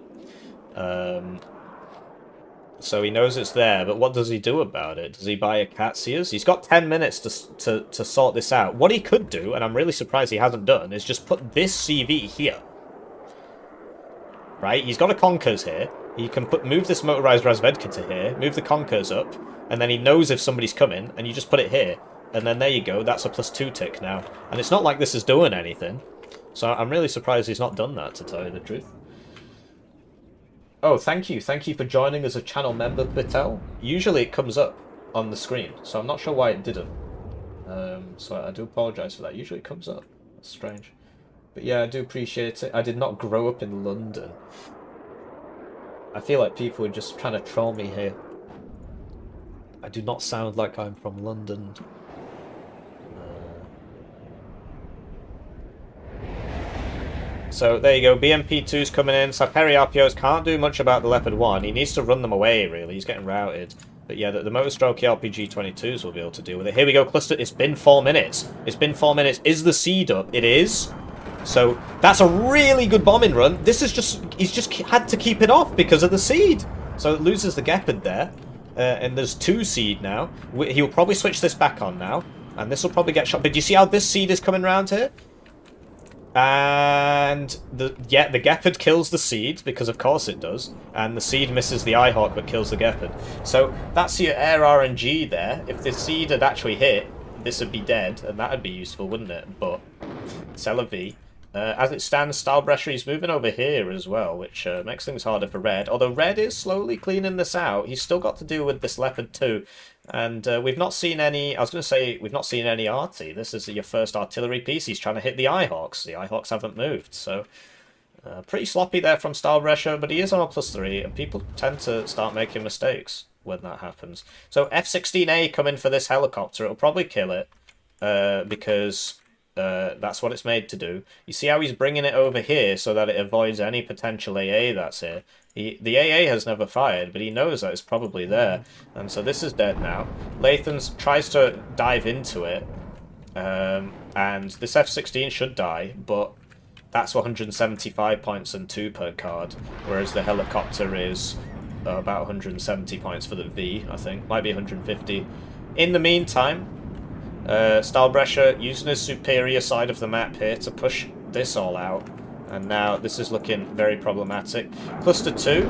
So he knows it's there, but what does he do about it? Does he buy a Katsias? He's got 10 minutes to sort this out. What he could do, and I'm really surprised he hasn't done, is just put this CV here. Right? He's got a Konkurs here. He can move this motorized Razvedka to here, move the Konkurs up, and then he knows if somebody's coming, and you just put it here. And then there you go, that's a +2 tick now. And it's not like this is doing anything. So I'm really surprised he's not done that, to tell you the truth. Oh, thank you. Thank you for joining as a channel member, Patel. Usually it comes up on the screen, so I'm not sure why it didn't. So I do apologise for that. Usually it comes up. That's strange. But yeah, I do appreciate it. I did not grow up in London. I feel like people are just trying to troll me here. I do not sound like I'm from London. So there you go, BMP2's coming in. Saperi RPOs can't do much about the Leopard 1. He needs to run them away, really. He's getting routed. But yeah, the Motorstrokey RPG-22s will be able to deal with it. Here we go, cluster. It's been 4 minutes. It's been 4 minutes. Is the seed up? It is. So that's a really good bombing run. This is just... He's just had to keep it off because of the seed. So it loses the Gepard there. And there's 2 seed now. He'll probably switch this back on now. And this will probably get shot. But do you see how this seed is coming around here? And the Gepard kills the seed, because of course it does, and the seed misses the Eyehawk but kills the Gepard. So that's your air RNG there. If the seed had actually hit, this would be dead, and that would be useful, wouldn't it? But c'est la vie. As it stands, Stylebrecher is moving over here as well, which makes things harder for Red. Although Red is slowly cleaning this out, he's still got to deal with this Leopard too. And we've not seen any... I was going to say, we've not seen any arty. This is your first artillery piece. He's trying to hit the Eyehawks. The Eyehawks haven't moved, so... pretty sloppy there from Stylebrecher, but he is on a +3, and people tend to start making mistakes when that happens. So F-16A coming for this helicopter. It'll probably kill it, because... that's what it's made to do. You see how he's bringing it over here so that it avoids any potential AA that's here. The AA has never fired, but he knows that it's probably there. And so this is dead now. Lathan's tries to dive into it. And this F-16 should die, but that's 175 points and 2 per card. Whereas the helicopter is about 170 points for the V, I think. Might be 150. In the meantime... Stylebrecher using his superior side of the map here to push this all out, and now this is looking very problematic. Cluster 2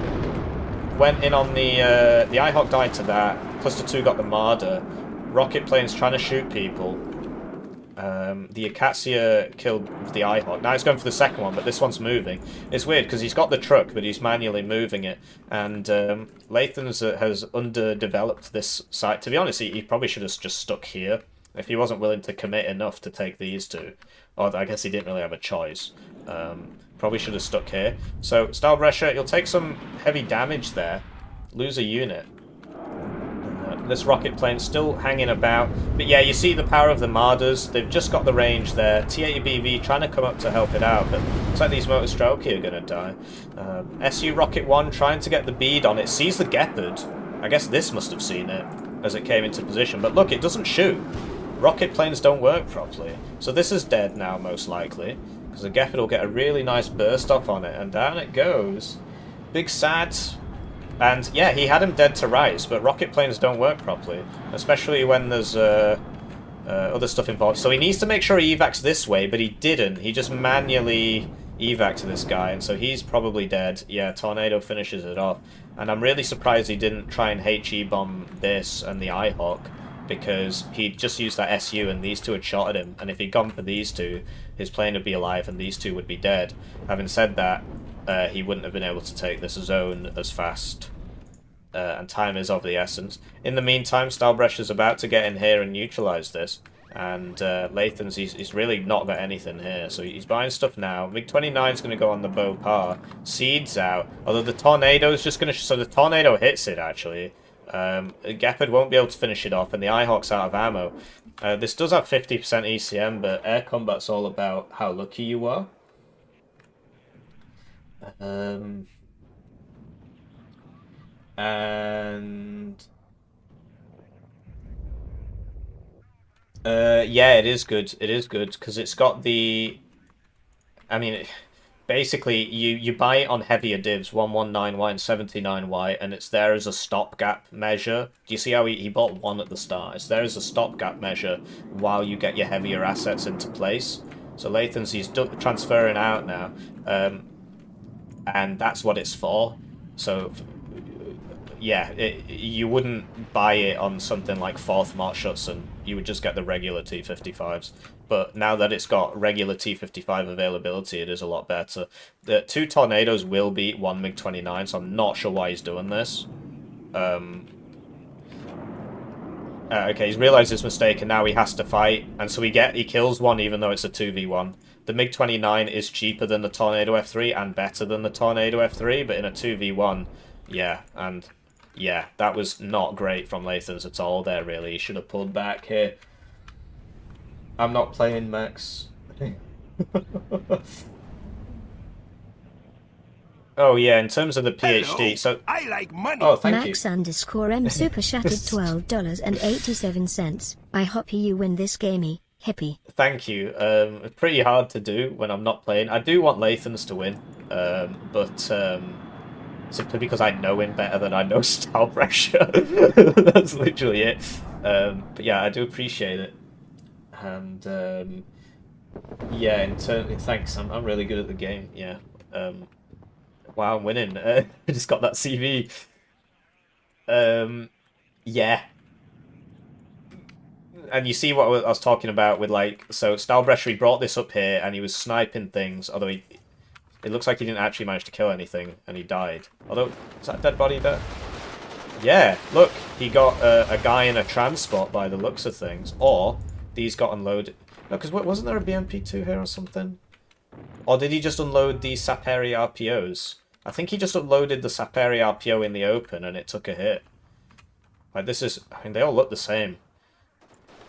went in on the Eyehawk died to that. Cluster 2 got the Marder. Rocket planes trying to shoot people. The Acacia killed the Eyehawk. Now he's going for the second one, but this one's moving. It's weird because he's got the truck, but he's manually moving it. And Lathan's has underdeveloped this site. To be honest, he probably should have just stuck here. If he wasn't willing to commit enough to take these 2, or I guess he didn't really have a choice. Probably should have stuck here. So Stylebrecher, you'll take some heavy damage there, lose a unit. This rocket plane still hanging about, but yeah, you see the power of the Marders. They've just got the range there. T-80BV trying to come up to help it out, but looks like these Motorstrokey are going to die. SU Rocket 1 trying to get the bead on it, sees the Gepard. I guess this must have seen it as it came into position, but look, it doesn't shoot. Rocket planes don't work properly. So this is dead now, most likely, because the Gepard will get a really nice burst off on it, and down it goes. Big sad. And yeah, he had him dead to rights, but rocket planes don't work properly, especially when there's other stuff involved. So he needs to make sure he evacs this way, but he didn't. He just manually evac'd this guy, and so he's probably dead. Yeah, Tornado finishes it off. And I'm really surprised he didn't try and HE bomb this and the Eyehawk, because he just used that SU and these 2 had shot at him, and if he'd gone for these 2, his plane would be alive and these 2 would be dead. Having said that, he wouldn't have been able to take this zone as fast, and time is of the essence. In the meantime, Stylebrecher's about to get in here and neutralise this, and Lathan's, he's really not got anything here, so he's buying stuff now. MiG-29's going to go on the Beaupar. Seed's out, although the Tornado's just going to... So the Tornado hits it, actually. Gepard won't be able to finish it off, and the Eyehawk's out of ammo. This does have 50% ECM, but air combat's all about how lucky you are. Yeah, it is good. It is good, because it's got the... I mean... Basically, you buy it on heavier divs, 119Y and 79Y, and it's there as a stopgap measure. Do you see how he bought 1 at the start? It's there as a stopgap measure while you get your heavier assets into place. So Lathan's, he's transferring out now, and that's what it's for. So, yeah, you wouldn't buy it on something like 4th Mark Schutzen. You would just get the regular T-55s. But now that it's got regular T-55 availability, it is a lot better. The 2 Tornadoes will beat 1 MiG-29, so I'm not sure why he's doing this. Okay, he's realised his mistake, and now he has to fight. And so he kills 1, even though it's a 2v1. The MiG-29 is cheaper than the Tornado F3 and better than the Tornado F3, but in a 2v1, yeah, and yeah, that was not great from Lathan's at all there, really. He should have pulled back here. I'm not playing Max. Oh yeah, in terms of the PhD, Hello, so I like money. oh, thank you. Max underscore M super chatted $12.87. I hope you win this gamey, hippie. Thank you. It's pretty hard to do when I'm not playing. I do want Lathans to win, but simply because I know him better than I know Style Pressure. That's literally it. But yeah, I do appreciate it. And yeah, thanks. I'm really good at the game. Yeah. Wow, I'm winning. I just got that CV. Yeah. And you see what I was talking about with, like, so Stylebrecher, he brought this up here and he was sniping things, although it looks like he didn't actually manage to kill anything and he died. Although, is that a dead body there? Yeah, look, he got a guy in a transport by the looks of things, or these got unloaded. No, because wasn't there a BMP2 here or something? Or did he just unload the Saperi RPOs? I think he just unloaded the Saperi RPO in the open and it took a hit. Like, this is, I mean, they all look the same.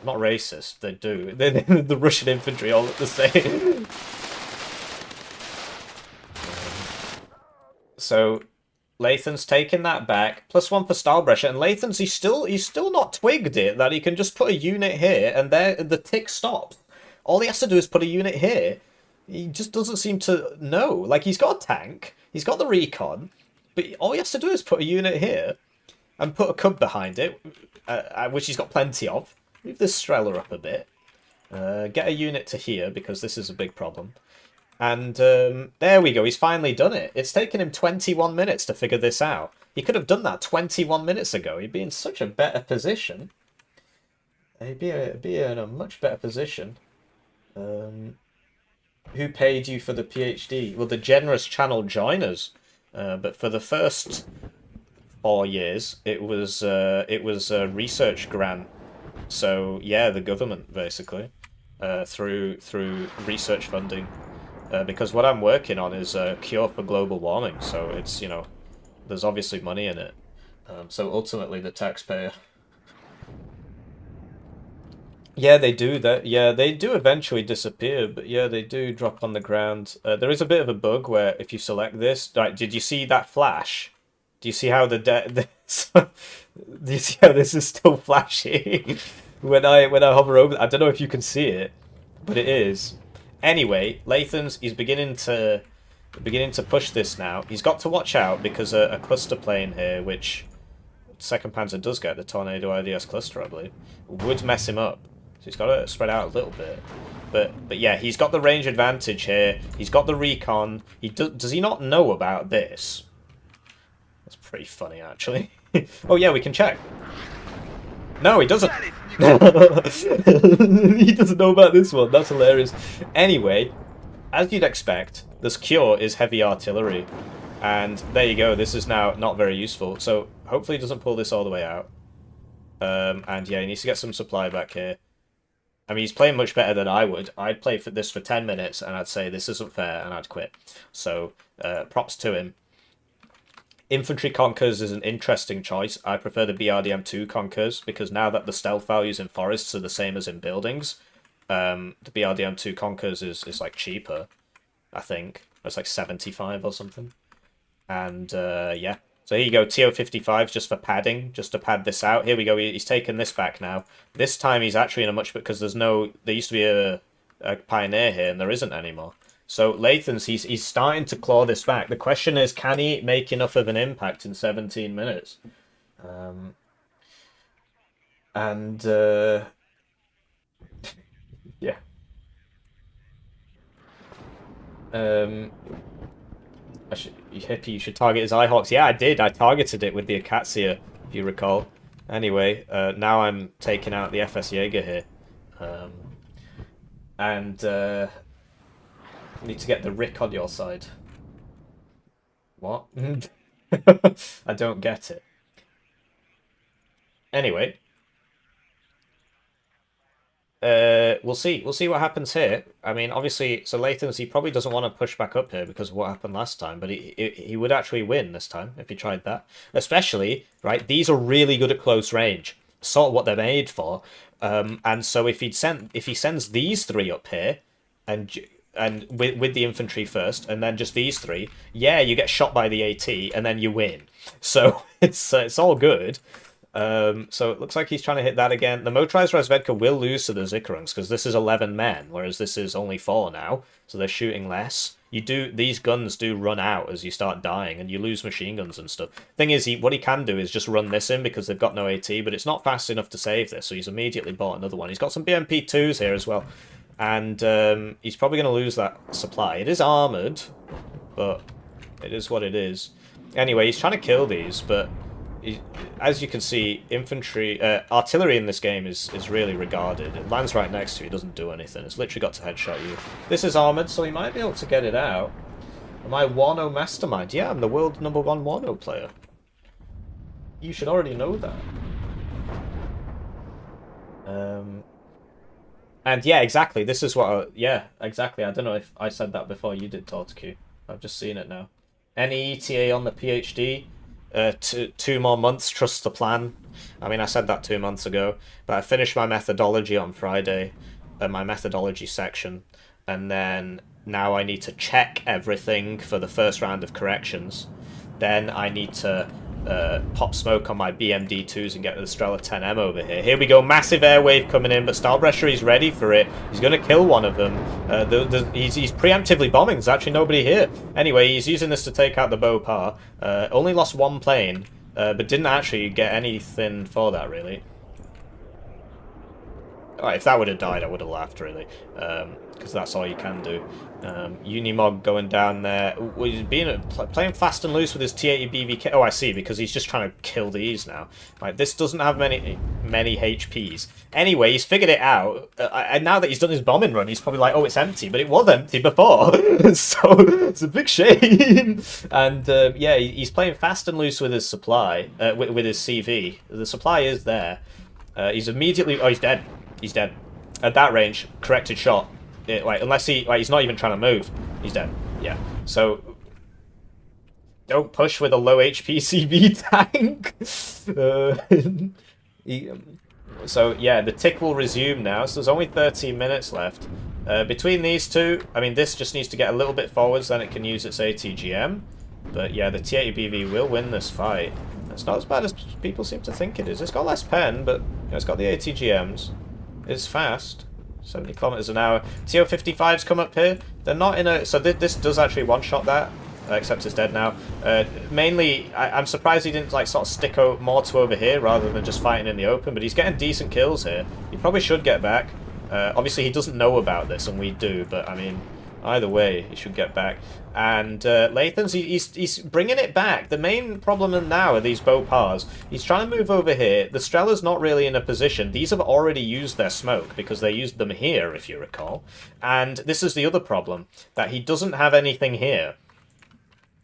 Not racist, they do. The Russian infantry all look the same. So, Lathan's taking that back. +1 for Stylebrecher, and Lathan's he's still not twigged it that he can just put a unit here and there the tick stops. All he has to do is put a unit here. He just doesn't seem to know. Like, he's got a tank, he's got the recon, but all he has to do is put a unit here and put a cub behind it, which he's got plenty of. Move this Streller up a bit. Get a unit to here, because this is a big problem. And there we go, he's finally done it. It's taken him 21 minutes to figure this out. He could have done that 21 minutes ago. He'd be in such a better position. He'd be in a much better position. Who paid you for the PhD? Well, the generous channel joiners. But for the first 4 years, it was a research grant. So yeah, the government basically, through research funding, because what I'm working on is a cure for global warming. So it's, you know, there's obviously money in it. So ultimately, the taxpayer. Yeah, they do that. Yeah, they do eventually disappear, but yeah, they do drop on the ground. There is a bit of a bug where if you select this, right? Did you see that flash? Do you see how do you see how this is still flashing when I hover over? I don't know if you can see it, but it is. Anyway, Lathan's he's beginning to push this now. He's got to watch out because a cluster plane here, which 2nd Panzer does get, the Tornado IDS cluster, I believe, would mess him up. So he's got to spread out a little bit. But yeah, he's got the range advantage here. He's got the recon. Does he not know about this? That's pretty funny, actually. Oh yeah, we can check. No, he doesn't. He doesn't know about this one. That's hilarious. Anyway, as you'd expect, this cure is heavy artillery. And there you go. This is now not very useful. So hopefully he doesn't pull this all the way out. And yeah, he needs to get some supply back here. I mean, he's playing much better than I would. I'd play for this for 10 minutes and I'd say this isn't fair and I'd quit. So props to him. Infantry Conkers is an interesting choice. I prefer the BRDM2 Conkers because now that the stealth values in forests are the same as in buildings, the BRDM2 Conkers is like cheaper, I think. It's like 75 or something. And yeah. So here you go, TO55 just for padding, just to pad this out. Here we go, he's taken this back now. This time he's actually in a much, because there used to be a Pioneer here and there isn't anymore. So Lathan's, he's starting to claw this back. The question is, can he make enough of an impact in 17 minutes? Yeah. Hippie, you should target his Eyehawks. Yeah, I did. I targeted it with the Acacia, if you recall. Anyway, now I'm taking out the FS Jaeger here. Need to get the Rick on your side. What? I don't get it. Anyway. We'll see. We'll see what happens here. I mean, obviously, so Lathan's, he probably doesn't want to push back up here because of what happened last time, but he would actually win this time if he tried that. Especially, right, these are really good at close range. Sort of what they're made for. And so if he sends these three up here, and and with the infantry first, and then just these three, yeah, you get shot by the AT, and then you win. So it's all good. So it looks like he's trying to hit that again. The motorized Razvedka will lose to the Zikarungs because this is 11 men, whereas this is only 4 now, so they're shooting less. These guns do run out as you start dying, and you lose machine guns and stuff. Thing is, what he can do is just run this in because they've got no AT, but it's not fast enough to save this, so he's immediately bought another one. He's got some BMP2s here as well, and he's probably going to lose that supply. It is armoured, but it is what it is. Anyway, he's trying to kill these, but as you can see, artillery in this game is really regarded. It lands right next to you, it doesn't do anything. It's literally got to headshot you. This is armoured, so he might be able to get it out. Am I Warno Mastermind? Yeah, I'm the world #1 Warno player. You should already know that. And yeah, exactly, this is what yeah, exactly. I don't know if I said that before you did, Tortq. I've just seen it now. Any ETA on the PhD? 2 more months, trust the plan. I mean, I said that 2 months ago, but I finished my methodology on Friday, my methodology section, and then now I need to check everything for the first round of corrections. Then I need to pop smoke on my BMD2s and get the Strela 10M over here. Here we go, massive air wave coming in, but Stahlbrecher is ready for it. He's going to kill one of them. He's preemptively bombing. There's actually nobody here. Anyway, he's using this to take out the Beaupar. Only lost 1 plane, but didn't actually get anything for that, really. Right, if that would have died, I would have laughed, really. Because that's all you can do. Unimog going down there. He's playing fast and loose with his T80 BVK. Oh, I see, because he's just trying to kill these now. Right, this doesn't have many HPs. Anyway, he's figured it out. And now that he's done his bombing run, he's probably like, oh, it's empty. But it was empty before. So it's a big shame. And yeah, he's playing fast and loose with his supply, with his CV. The supply is there. He's immediately... Oh, he's dead. He's dead. At that range, corrected shot. Unless he's not even trying to move. He's dead. Yeah. So don't push with a low HP CV tank. So yeah, the tick will resume now. So there's only 13 minutes left. Between these two, I mean, this just needs to get a little bit forwards, then it can use its ATGM. But yeah, the T80BV will win this fight. It's not as bad as people seem to think it is. It's got less pen, but it's got the ATGMs. It's fast. 70 kilometers an hour. TO-55s come up here. They're not in a... So this does actually one-shot that, except it's dead now. Mainly, I'm surprised he didn't like sort of stick more to over here rather than just fighting in the open, but he's getting decent kills here. He probably should get back. Obviously, he doesn't know about this, and we do, but I mean... Either way, he should get back. And Lathan's, he's bringing it back. The main problem now are these Beaupars. He's trying to move over here. The Strela's not really in a position. These have already used their smoke because they used them here, if you recall. And this is the other problem, that he doesn't have anything here.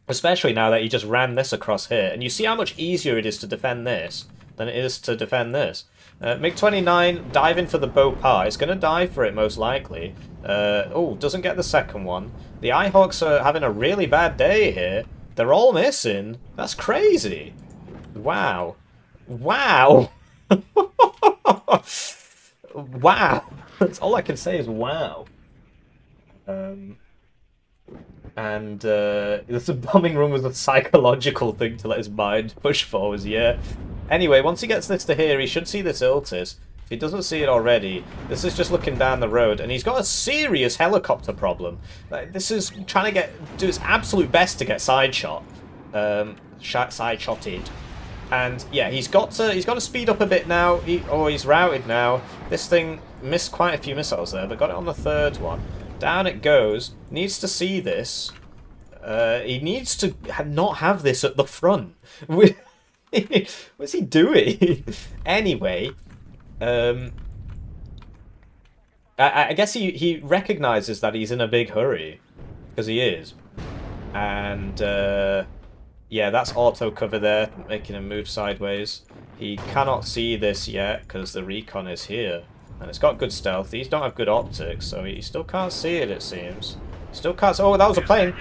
Especially now that he just ran this across here. And you see how much easier it is to defend this than it is to defend this. MiG-29 diving for the Beaupar. It's going to die for it, most likely. Oh, doesn't get the second one. The Ihawks are having a really bad day here. They're all missing. That's crazy. Wow. Wow. Wow. That's all I can say is wow. And this bombing run was a psychological thing to let his mind push forwards, yeah. Anyway, once he gets this to here, he should see this Iltis. If he doesn't see it already, this is just looking down the road, and he's got a serious helicopter problem. This is trying to do its absolute best to get side shot. Side shotted. And yeah, he's got to speed up a bit now. He's routed now. This thing missed quite a few missiles there, but got it on the third one. Down it goes. Needs to see this. He needs to not have this at the front. What's he doing? Anyway, I guess he recognizes that he's in a big hurry, because he is. And yeah, that's auto cover there, making him move sideways. He cannot see this yet because the recon is here, and it's got good stealth. These don't have good optics, so he still can't see it. It seems. Still can't. Oh, that was a plane.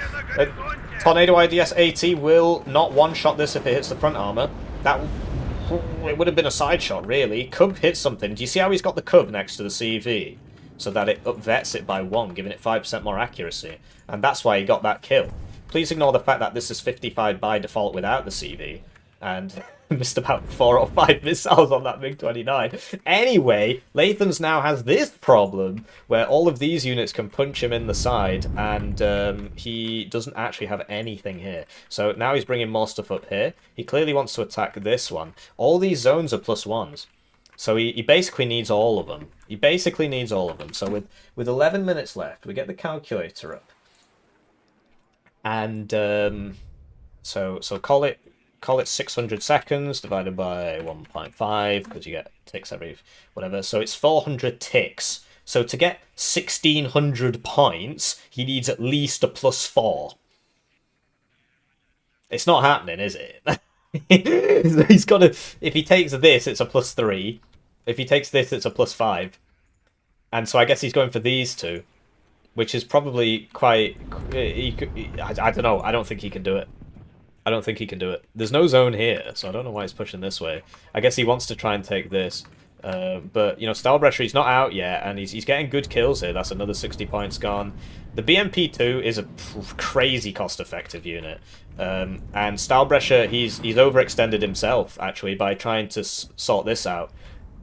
Tornado IDS AT will not one-shot this if it hits the front armor. It would have been a side shot, really. Cub hit something. Do you see how he's got the Cub next to the CV? so that it upvets it by 1, giving it 5% more accuracy. And that's why he got that kill. Please ignore the fact that this is 55 by default without the CV, and missed about 4 or 5 missiles on that MiG-29. Anyway, Lathan's now has this problem, where all of these units can punch him in the side, and he doesn't actually have anything here. So now he's bringing more stuff up here. He clearly wants to attack this one. All these zones are +1s. So he basically needs all of them. He basically needs all of them. So with 11 minutes left, we get the calculator up. And so call it 600 seconds divided by 1.5, because you get ticks every whatever. So it's 400 ticks. So to get 1600 points, he needs at least a +4. It's not happening, is it? He's got to. If he takes this, it's a +3. If he takes this, it's a +5. And so I guess he's going for these two, which is probably quite. I don't know. I don't think he can do it. I don't think he can do it. There's no zone here, so I don't know why he's pushing this way. I guess he wants to try and take this. But, you know, Stahlbrecher, he's not out yet, and he's getting good kills here. That's another 60 points gone. The BMP-2 is a crazy cost-effective unit. And Stahlbrecher, he's overextended himself, actually, by trying to sort this out.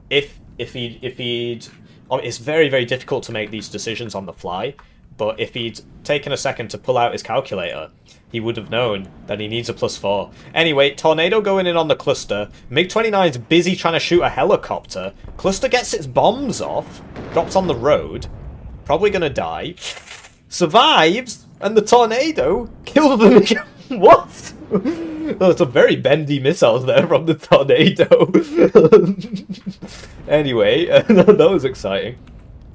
If he'd... Oh, it's very, very difficult to make these decisions on the fly, but if he'd taken a second to pull out his calculator, he would have known that he needs a +4. Anyway, Tornado going in on the cluster. MiG-29's busy trying to shoot a helicopter. Cluster gets its bombs off, drops on the road, probably going to die, survives, and the Tornado kills the MiG... What? Oh, some very bendy missiles there from the Tornado. Anyway, that was exciting.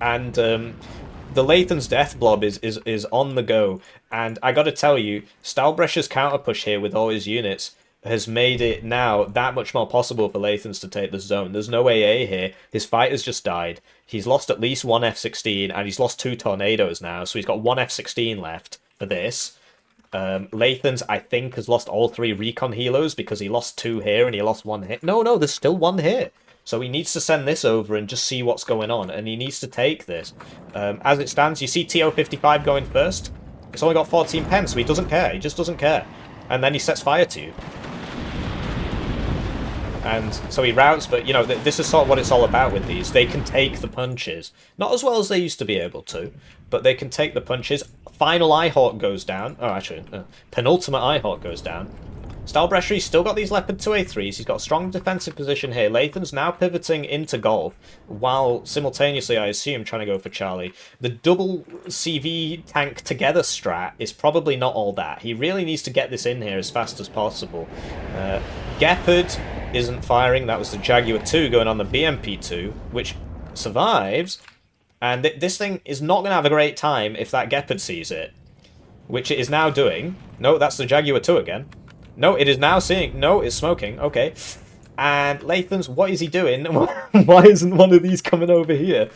And the Lathan's death blob is on the go. And I gotta tell you, Stahlbrecher's counter push here with all his units has made it now that much more possible for Lathan's to take the zone. There's no AA here. His fighters just died. He's lost at least 1 F-16, and he's lost 2 Tornadoes now, so he's got 1 F-16 left for this. Lathan's, I think, has lost all 3 recon helos because he lost 2 here and he lost 1 hit. No, there's still 1 here. So he needs to send this over and just see what's going on, and he needs to take this. As it stands, you see TO-55 going first. It's only got 14 pence, so he doesn't care. He just doesn't care. And then he sets fire to you. And so he routes, but, you know, this is sort of what it's all about with these. They can take the punches. Not as well as they used to be able to, but they can take the punches. Final Eyehawk goes down. Oh, actually, penultimate Eyehawk goes down. Stahlbrecher, he's still got these Leopard 2A3s. He's got a strong defensive position here. Lathan's now pivoting into golf, while simultaneously, I assume, trying to go for Charlie. The double CV tank together strat is probably not all that. He really needs to get this in here as fast as possible. Gepard isn't firing. That was the Jaguar 2 going on the BMP-2, which survives. And this thing is not going to have a great time if that Gepard sees it, which it is now doing. No, that's the Jaguar 2 again. No, it is now seeing... No, it's smoking. Okay. And Lathan's, what is he doing? Why isn't one of these coming over here?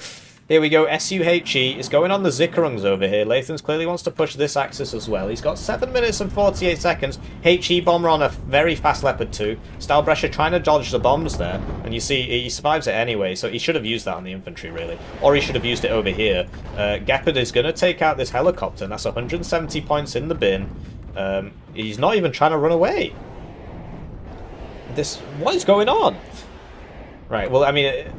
Here we go. SUHE is going on the Zickerungs over here. Lathan's clearly wants to push this axis as well. He's got 7 minutes and 48 seconds. HE bomber on a very fast Leopard 2. Stahlbrecher trying to dodge the bombs there. And you see, he survives it anyway, so he should have used that on the infantry, really. Or he should have used it over here. Gepard is going to take out this helicopter, and that's 170 points in the bin. He's not even trying to run away. What is going on? Right, well, I mean,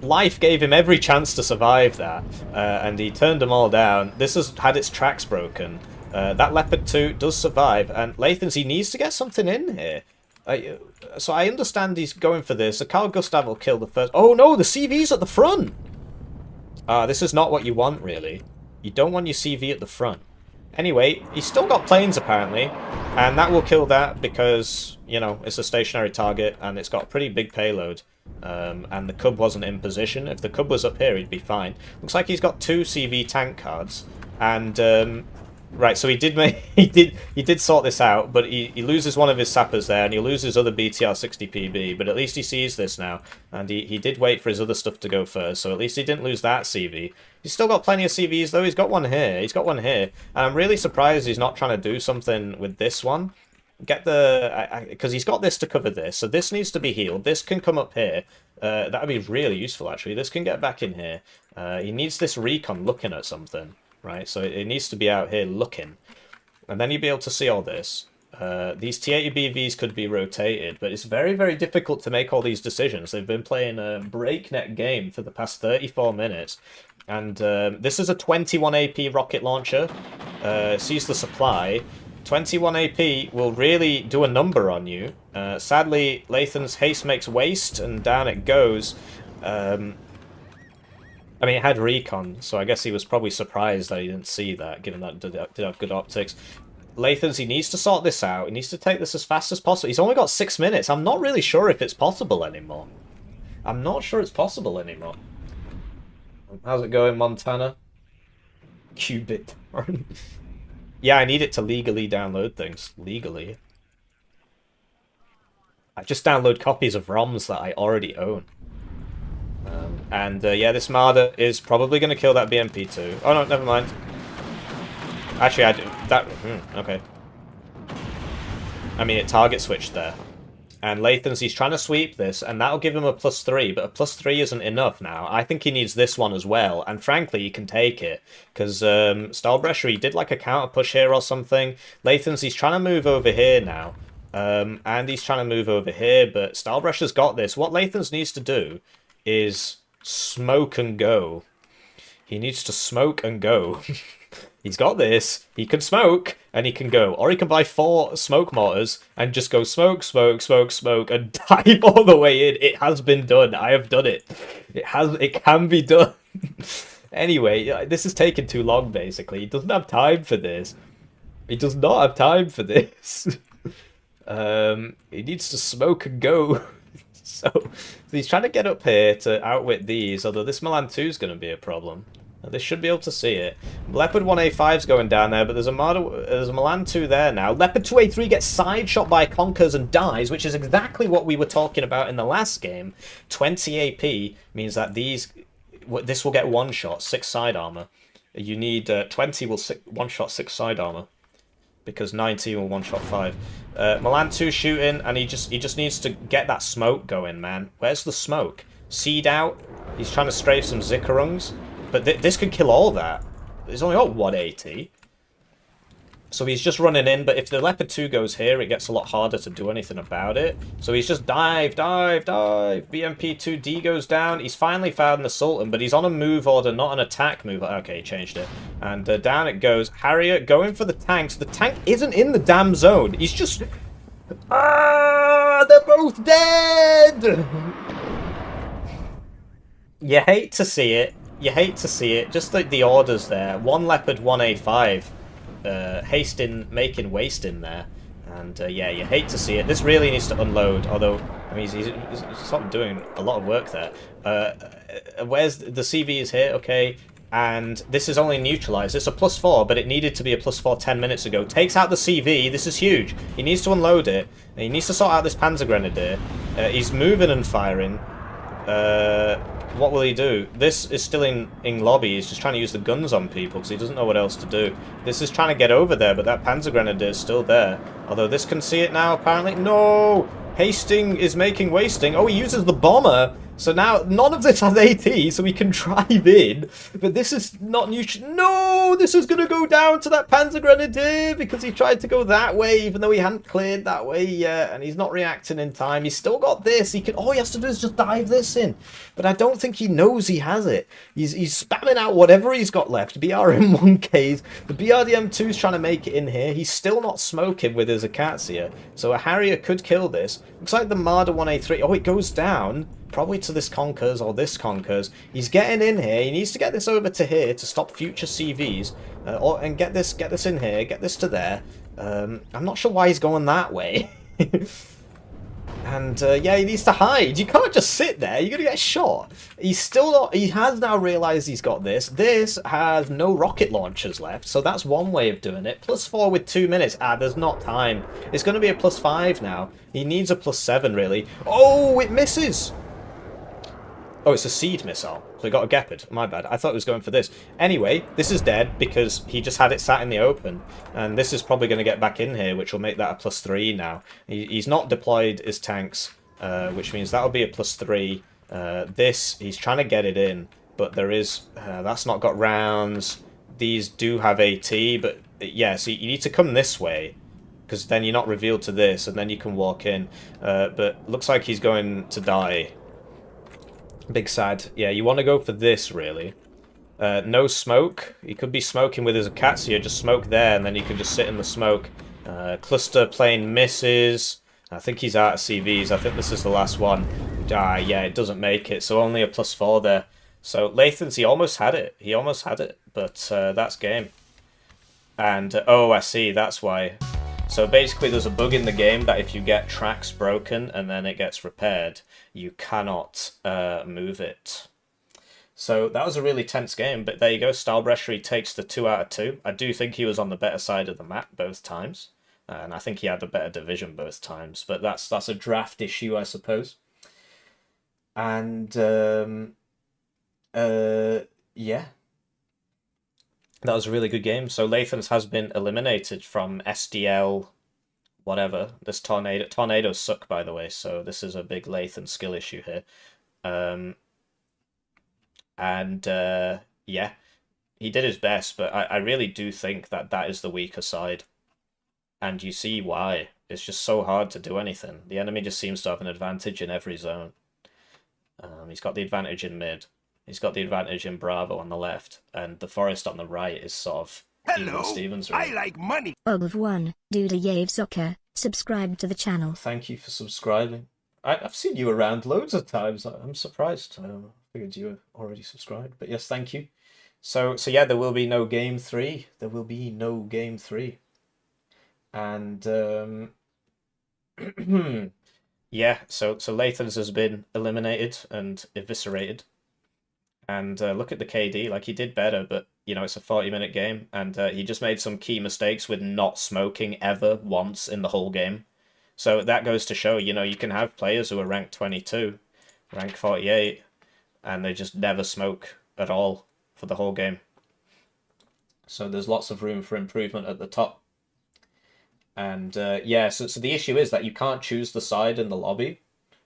life gave him every chance to survive that, and he turned them all down. This has had its tracks broken. That Leopard 2 does survive, and Lathan's, he needs to get something in here. So I understand he's going for this. So Carl Gustav will kill the first... Oh no, the CV's at the front! This is not what you want, really. You don't want your CV at the front. Anyway, he's still got planes, apparently, and that will kill that because, you know, it's a stationary target and it's got a pretty big payload. And the Cub wasn't in position. If the Cub was up here, he'd be fine. Looks like he's got 2 CV tank cards, and right, so he did sort this out, but he loses one of his sappers there, and he loses other BTR-60PB, but at least he sees this now, and he did wait for his other stuff to go first, so at least he didn't lose that CV. He's still got plenty of CVs, though. He's got one here, and I'm really surprised he's not trying to do something with this one. Get the... Because he's got this to cover this, so this needs to be healed. This can come up here. That would be really useful, actually. This can get back in here. He needs this recon looking at something, right? So it needs to be out here looking. And then you'll be able to see all this. These T80 BVs could be rotated, but it's very, very difficult to make all these decisions. They've been playing a breakneck game for the past 34 minutes. And this is a 21 AP rocket launcher. Sees the supply. 21 AP will really do a number on you. Sadly, Lathan's haste makes waste, and down it goes. I mean, it had recon, so I guess he was probably surprised that he didn't see that, given that it did have good optics. Lathan's, he needs to sort this out. He needs to take this as fast as possible. He's only got 6 minutes. I'm not really sure if it's possible anymore. I'm not sure it's possible anymore. How's it going, Montana? Qubit. Yeah, I need it to legally download things. Legally. I just download copies of ROMs that I already own. Yeah, this Marder is probably going to kill that BMP2. Oh no, never mind. Actually, I do. That... okay. I mean, it target switched there. And Lathan's, he's trying to sweep this, and that'll give him a +3, but a +3 isn't enough now. I think he needs this one as well, and frankly, he can take it. Because Stahlbrecher, he did like a counter push here or something. Lathan's, he's trying to move over here now. And he's trying to move over here, but Stahlbrecher's got this. What Lathan's needs to do is smoke and go. He needs to smoke and go. He's got this. He can smoke and he can go. Or he can buy 4 smoke mortars and just go smoke, smoke, smoke, smoke and dive all the way in. It has been done. I have done it. It can be done. Anyway, this has taken too long, basically. He doesn't have time for this. He does not have time for this. He needs to smoke and go. So he's trying to get up here to outwit these, although this Milan 2 is going to be a problem. They should be able to see it. Leopard 1A5's going down there, but there's a Milan 2 there now. Leopard 2A3 gets side shot by Conkers and dies, which is exactly what we were talking about in the last game. 20 AP means that this will get 1 shot, 6 side armor. You need 20 will 1 shot 6 side armor, because 19 will 1 shot 5. Milan 2 shooting, and he just needs to get that smoke going, man. Where's the smoke? Seed out. He's trying to strafe some Zickerungs. But this could kill all that. He's only got 180. So he's just running in, but if the Leopard 2 goes here, it gets a lot harder to do anything about it. So he's just dive, dive, dive. BMP2D goes down. He's finally found the Sultan, but he's on a move order, not an attack move. Okay, he changed it. And down it goes. Harrier going for the tanks. The tank isn't in the damn zone. He's just... they're both dead! You hate to see it. You hate to see it. Just like the orders there. 1 Leopard, 1 A5. Making waste in there. And yeah, you hate to see it. This really needs to unload, although, I mean, he's sort of doing a lot of work there. Where's the CV is here, okay. And this is only neutralized. It's a +4, but it needed to be a +4 10 minutes ago. Takes out the CV. This is huge. He needs to unload it. And he needs to sort out this Panzer Grenadier. He's moving and firing. What will he do? This is still in lobby. He's just trying to use the guns on people because he doesn't know what else to do. This is trying to get over there, but that Panzer Grenadier is still there. Although this can see it now, apparently. No! Hasting is making wasting. Oh, he uses the bomber. So now, none of this has AT, so we can drive in. But this is not neutral. No! This is going to go down to that Panzer Grenadier because he tried to go that way, even though he hadn't cleared that way yet. And he's not reacting in time. He's still got this. All he has to do is just dive this in. But I don't think he knows he has it. He's spamming out whatever he's got left. BRM1Ks. The BRDM2 is trying to make it in here. He's still not smoking with his Akatsiya. So a Harrier could kill this. Looks like the Marder 1A3. Oh, it goes down. Probably to this Conkers or this Conkers. He's getting in here. He needs to get this over to here to stop future CVs. And get this in here. Get this to there. I'm not sure why he's going that way. And yeah, he needs to hide. You can't just sit there. You're going to get shot. He's still not... He has now realised he's got this. This has no rocket launchers left. So that's one way of doing it. +4 with 2 minutes. There's not time. It's going to be a +5 now. He needs a +7, really. Oh, it misses. Oh, it's a seed missile. So he got a Gepard. My bad. I thought it was going for this. Anyway, this is dead because he just had it sat in the open. And this is probably going to get back in here, which will make that a +3 now. He's not deployed his tanks, which means that'll be a +3. This, he's trying to get it in, but there is... that's not got rounds. These do have AT, but yeah, so you need to come this way, because then you're not revealed to this, and then you can walk in. But looks like he's going to die. Big sad. Yeah, you want to go for this, really. No smoke. He could be smoking with his Akatsuya. Just smoke there, and then you can just sit in the smoke. Cluster plane misses. I think he's out of CVs. I think this is the last one. Yeah, it doesn't make it, so only a +4 there. So Lathan's, he almost had it. He almost had it, but that's game. And, oh, I see, that's why. So basically there's a bug in the game that if you get tracks broken and then it gets repaired, you cannot move it. So that was a really tense game, but there you go. Stylebrechery takes the 2 out of 2. I do think he was on the better side of the map both times. And I think he had a better division both times. But that's a draft issue, I suppose. And, yeah. That was a really good game. So Lathan's has been eliminated from SDL, whatever. This tornadoes suck, by the way. So this is a big Lathan skill issue here. Yeah, he did his best, but I really do think that that is the weaker side. And you see why. It's just so hard to do anything. The enemy just seems to have an advantage in every zone. He's got the advantage in mid. He's got the advantage in Bravo on the left, and the forest on the right is sort of Hello, Stevens. I like money. FOBHQ, Duda Yave Soccer, subscribe to the channel. Thank you for subscribing. I've seen you around loads of times. I'm surprised. I figured you were already subscribed, but yes, thank you. So yeah, there will be no game 3. There will be no game 3. And yeah, so Lathan's has been eliminated and eviscerated. And look at the KD, like he did better, but you know, it's a 40-minute game, and he just made some key mistakes with not smoking ever once in the whole game. So that goes to show, you know, you can have players who are ranked 22, rank 48, and they just never smoke at all for the whole game. So there's lots of room for improvement at the top. And yeah, so the issue is that you can't choose the side in the lobby.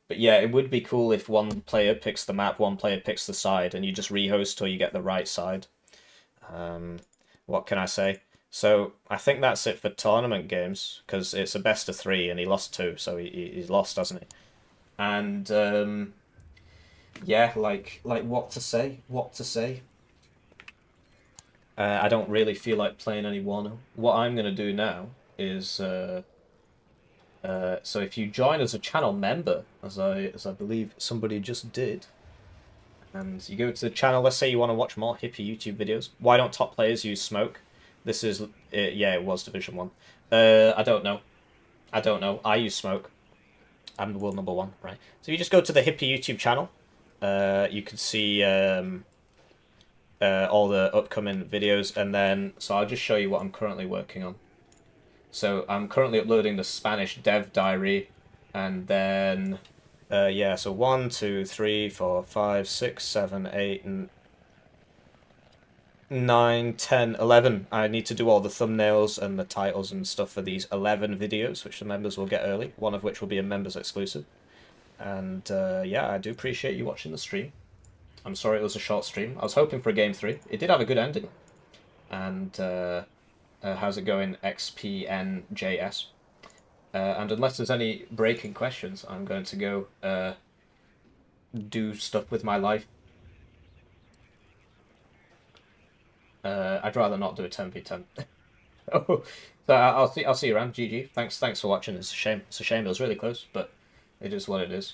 But yeah, it would be cool if one player picks the map, one player picks the side, and you just rehost till you get the right side. What can I say? So I think that's it for tournament games, because it's a best of 3, and he lost 2, so he's lost, hasn't he? And yeah, like what to say? What to say? I don't really feel like playing any Warno. What I'm gonna do now is so if you join as a channel member, as I believe somebody just did, and you go to the channel, let's say you want to watch more Hippie YouTube videos. Why don't top players use smoke? This is, yeah, it was Division 1. I don't know. I use smoke. I'm the world number 1, right? So you just go to the Hippie YouTube channel. You can see all the upcoming videos, and then, so I'll just show you what I'm currently working on. So I'm currently uploading the Spanish dev diary, and then, yeah, so 1, 2, 3, 4, 5, 6, 7, 8, 9, 10, 11. I need to do all the thumbnails and the titles and stuff for these 11 videos, which the members will get early, one of which will be a members exclusive. And yeah, I do appreciate you watching the stream. I'm sorry it was a short stream. I was hoping for a game 3. It did have a good ending. And how's it going, XPNJS? And unless there's any breaking questions, I'm going to go do stuff with my life. I'd rather not do a 10v10. Oh, so I'll see you around. GG. Thanks for watching. It's a shame. It was really close, but it is what it is.